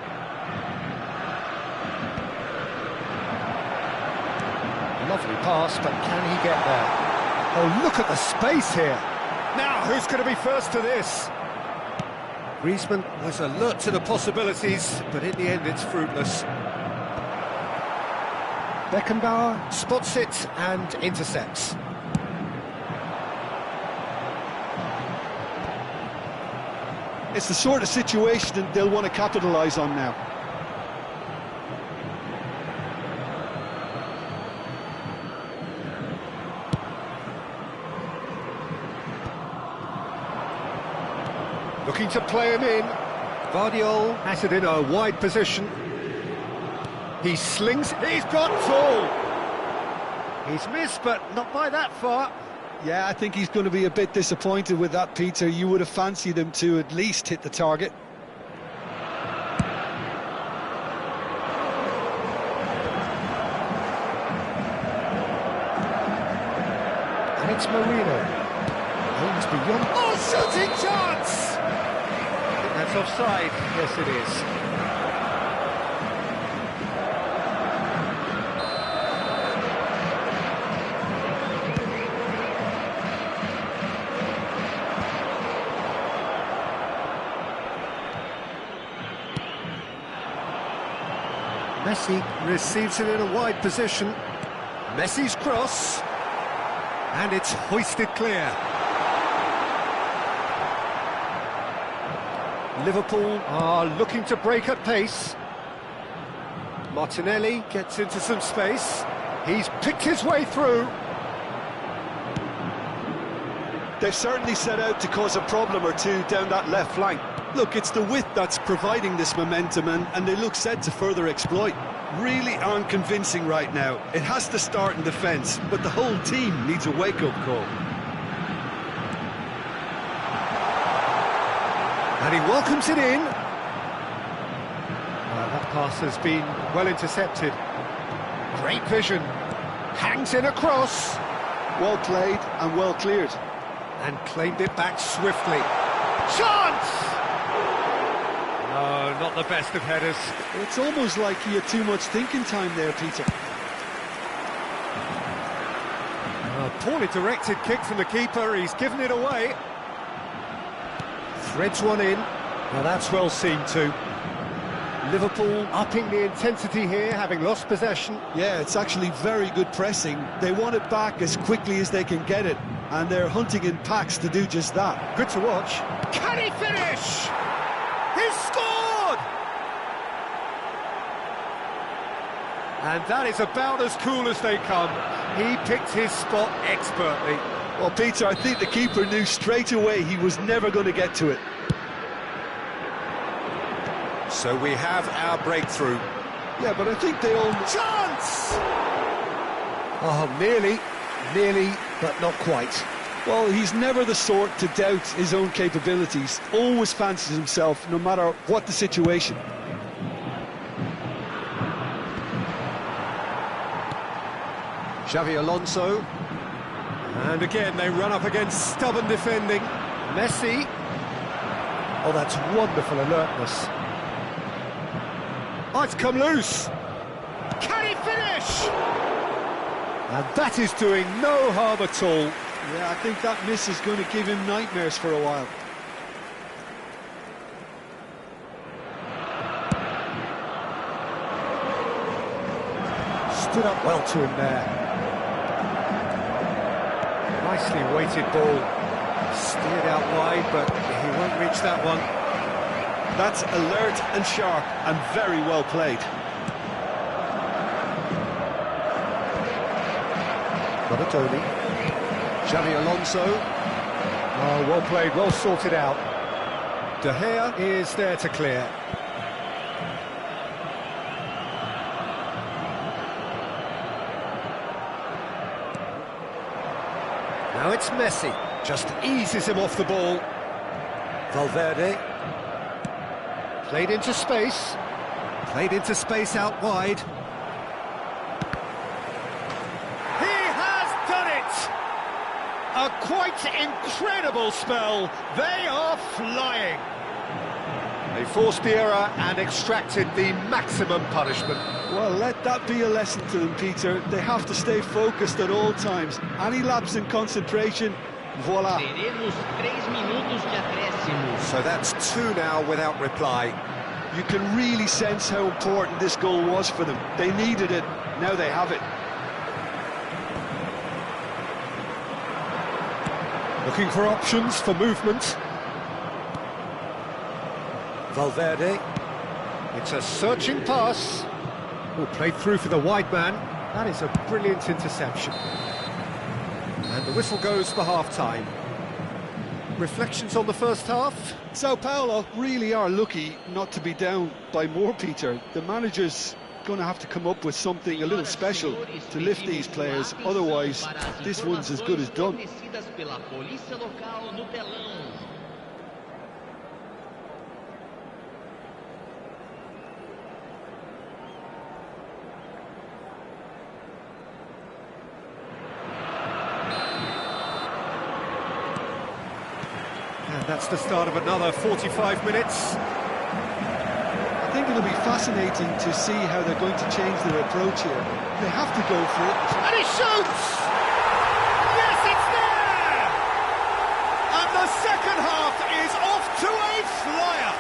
Lovely pass, but can he get there? Oh, look at the space here. Now, who's going to be first to this? Griezmann was alert to the possibilities, but in the end it's fruitless. Beckenbauer spots it and intercepts. It's the sort of situation that they'll want to capitalise on now. Looking to play him in. Guardiol has it in a wide position. He slings, he's got full. He's missed, but not by that far. Yeah, I think he's going to be a bit disappointed with that, Peter. You would have fancied him to at least hit the target. And it's Marino. Aims beyond. Oh, shooting chance! I think that's offside. Yes, it is. Messi receives it in a wide position. Messi's cross. And it's hoisted clear. Liverpool are looking to break at pace. Martinelli gets into some space. He's picked his way through. They've certainly set out to cause a problem or two down that left flank. Look, it's the width that's providing this momentum, and they look set to further exploit. Really aren't convincing right now. It has to start in defence, but the whole team needs a wake-up call. And he welcomes it in. That pass has been well intercepted. Great vision. Hangs in across. Well played and well cleared. And claimed it back swiftly. Chance! No, not the best of headers. It's almost like he had too much thinking time there, Peter. A poorly directed kick from the keeper. He's given it away. Threads one in. Now that's well seen too. Liverpool upping the intensity here, having lost possession. Yeah, it's actually very good pressing. They want it back as quickly as they can get it, and they're hunting in packs to do just that. Good to watch. Can he finish? He's scored! And that is about as cool as they come. He picked his spot expertly. Well, Peter, I think the keeper knew straight away he was never going to get to it. So we have our breakthrough. Yeah, but I think they all... Chance! Oh, nearly, but not quite. Well, he's never the sort to doubt his own capabilities. Always fancies himself, no matter what the situation. Xavi Alonso. And again, they run up against stubborn defending. Messi. Oh, that's wonderful alertness. Oh, it's come loose. Can he finish? And that is doing no harm at all. Yeah, I think that miss is going to give him nightmares for a while. Stood up well to him there. Nicely weighted ball. Steered out wide, but he won't reach that one. That's alert and sharp and very well played. Tony. Xavi Alonso. Oh, well played, well sorted out. De Gea is there to clear. Now it's Messi. Just eases him off the ball. Valverde. Played into space. Played into space out wide. A quite incredible spell. They are flying. They forced the error and extracted the maximum punishment. Well, let that be a lesson to them, Peter. They have to stay focused at all times. Any lapse in concentration, voila. So that's 2 now without reply. You can really sense how important this goal was for them. They needed it, now they have it. Looking for options for movement. Valverde. It's a searching pass. Oh, played through for the wide man. That is a brilliant interception. And the whistle goes for half-time. Reflections on the first half? Sao Paulo really are lucky not to be down by more, Peter. The manager's going to have to come up with something a little special to lift these players, otherwise this one's as good as done. And that's the start of another 45 minutes. I think it'll be fascinating to see how they're going to change their approach here. They have to go for it. And he shoots! Yes, it's there! And the second half is off to a flyer!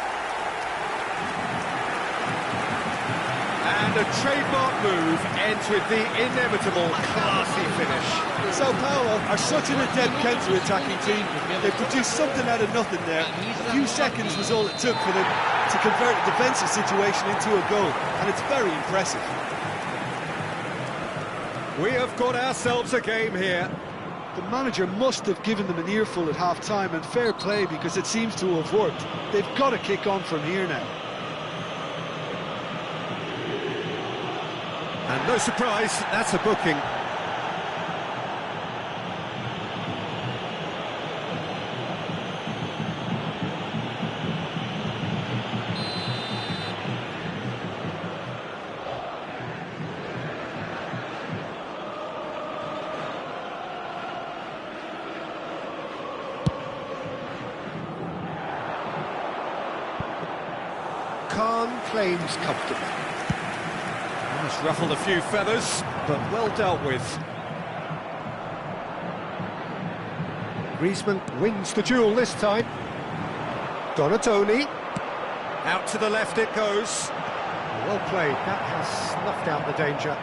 And a trademark move ends with the inevitable classy finish. Sao Paulo are such an adept counter-attacking team. They produced something out of nothing there. A few seconds was all it took for them to convert a defensive situation into a goal, and it's very impressive. We have got ourselves a game here. The manager must have given them an earful at half-time, and fair play, because it seems to have worked. They've got to kick on from here now. And no surprise, that's a booking. Khan claims comfortable. Almost ruffled a few feathers, but well dealt with. Griezmann wins the duel this time. Donatoni. Out to the left it goes. Well played, that has snuffed out the danger.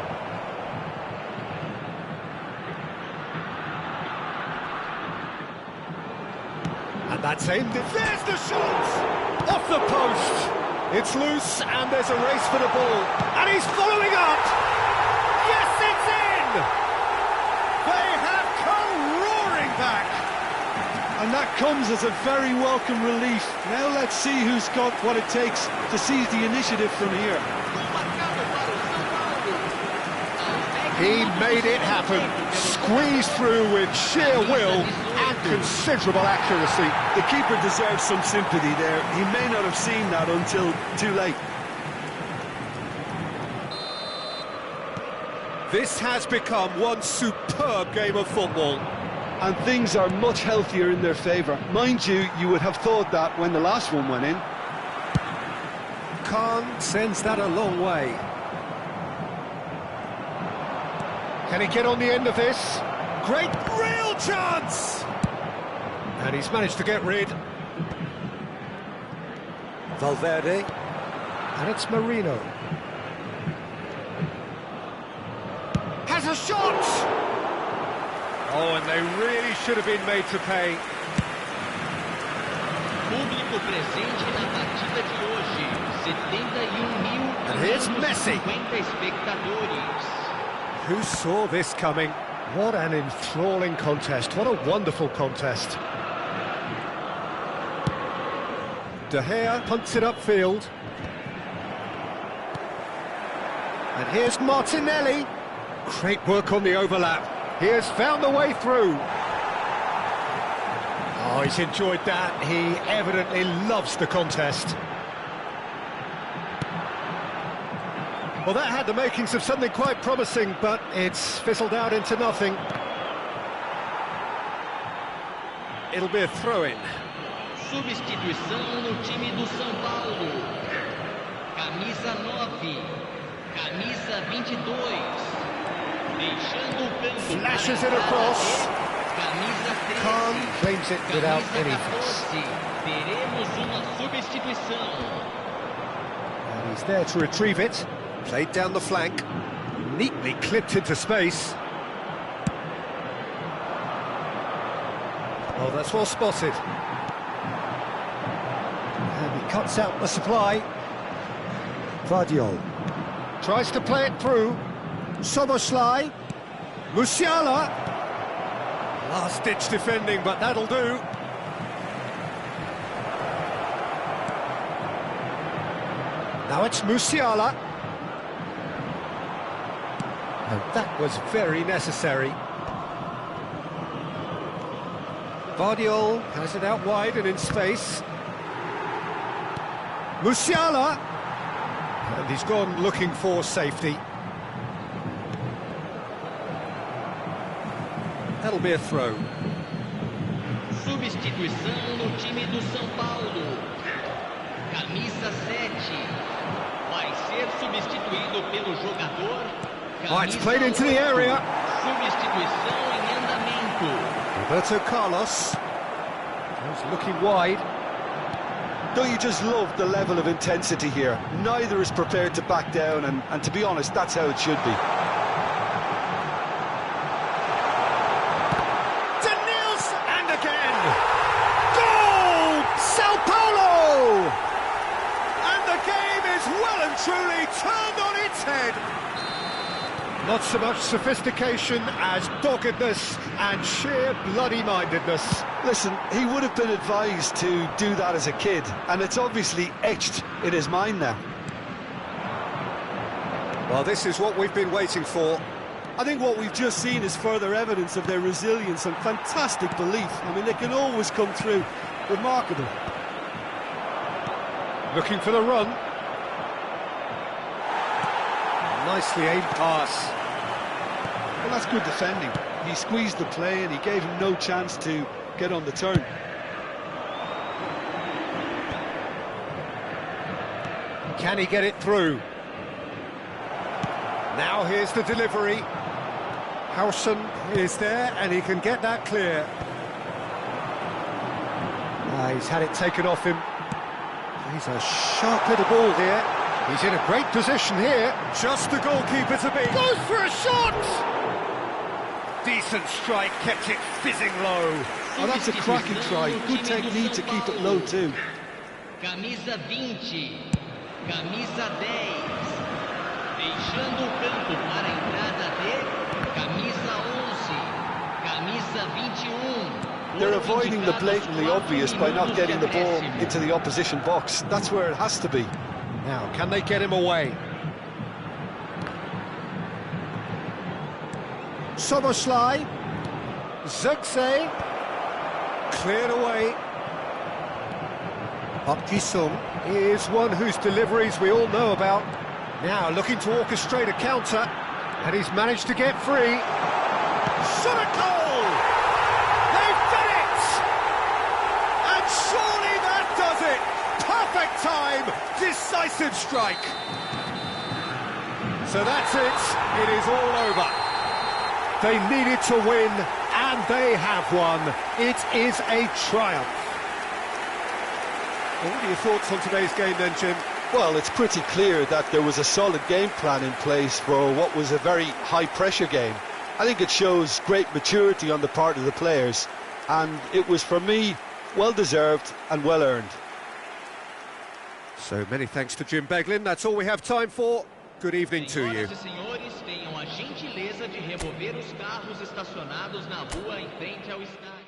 And that's aimed it. There's the shot! Off the post! It's loose, and there's a race for the ball. And he's following up! That comes as a very welcome relief. Now let's see who's got what it takes to seize the initiative from here. He made it happen, squeezed through with sheer will and considerable accuracy. The keeper deserves some sympathy there. He may not have seen that until too late. This has become one superb game of football. And things are much healthier in their favour. Mind you, you would have thought that when the last one went in. Khan sends that a long way. Can he get on the end of this? Great, real chance! And he's managed to get rid. Valverde. And it's Marino. Has a shot! Oh, and they really should have been made to pay. Público presente na partida de hoje, 71.050 And here's Messi. espectadores. Who saw this coming? What an enthralling contest. What a wonderful contest. De Gea punts it upfield. And here's Martinelli. Great work on the overlap. He has found the way through. Oh, he's enjoyed that. He evidently loves the contest. Well, that had the makings of something quite promising, but it's fizzled out into nothing. It'll be a throw-in. Substituição no time do São Paulo. Camisa 9, camisa 22. Deixando o campo. Flashes it across. Camisa 13. Khan claims it without any fuss. Teremos uma substituição. And he's there to retrieve it. Played down the flank. Neatly clipped into space. Oh, that's well spotted. And he cuts out the supply. Vardiol tries to play it through. Soboslai. Musiala. Last-ditch defending, but that'll do. Now it's Musiala. And that was very necessary. Vardiol has it out wide and in space. Musiala! And he's gone looking for safety. That'll be a throw. Substituição no time do São Paulo. Camisa 7. Vai ser substituído pelo jogador. Oh, it's played into the area. Substituição em andamento. Roberto Carlos. He's looking wide. Don't you just love the level of intensity here? Neither is prepared to back down, and to be honest, that's how it should be. Truly turned on its head. Not so much sophistication as doggedness and sheer bloody-mindedness. Listen, he would have been advised to do that as a kid, and it's obviously etched in his mind now. Well, this is what we've been waiting for. I think what we've just seen is further evidence of their resilience and fantastic belief. I mean, they can always come through. Remarkable. Looking for the run. Nicely aimed pass. Well, that's good defending. He squeezed the play and he gave him no chance to get on the turn. Can he get it through? Now here's the delivery. Howson is there and he can get that clear. He's had it taken off him. He's a sharp little ball here. He's in a great position here. Just the goalkeeper to beat. Goes for a shot! Decent strike, kept it fizzing low. Oh, that's a cracking try. Good technique to keep it low too. Camisa 20, camisa 10. Deixando o campo para a entrada de camisa 11, camisa 21. They're avoiding the blatantly obvious by not getting the ball into the opposition box. That's where it has to be. Now, can they get him away? Soboslai. Zirkzee. Cleared away. Park Ji-sung is one whose deliveries we all know about. Now looking to orchestrate a counter, and he's managed to get free. Shot a goal! They've done it! And surely that does it! Perfect time, decisive strike. So that's it, it is all over. They needed to win, and they have won. It is a triumph. What are your thoughts on today's game then, Jim? Well, it's pretty clear that there was a solid game plan in place for what was a very high-pressure game. I think it shows great maturity on the part of the players, and it was, for me, well-deserved and well-earned. So many thanks to Jim Beglin. That's all we have time for. Good evening to you. Senhoras e senhores, tenham a gentileza de remover os carros estacionados na rua em frente ao estádio.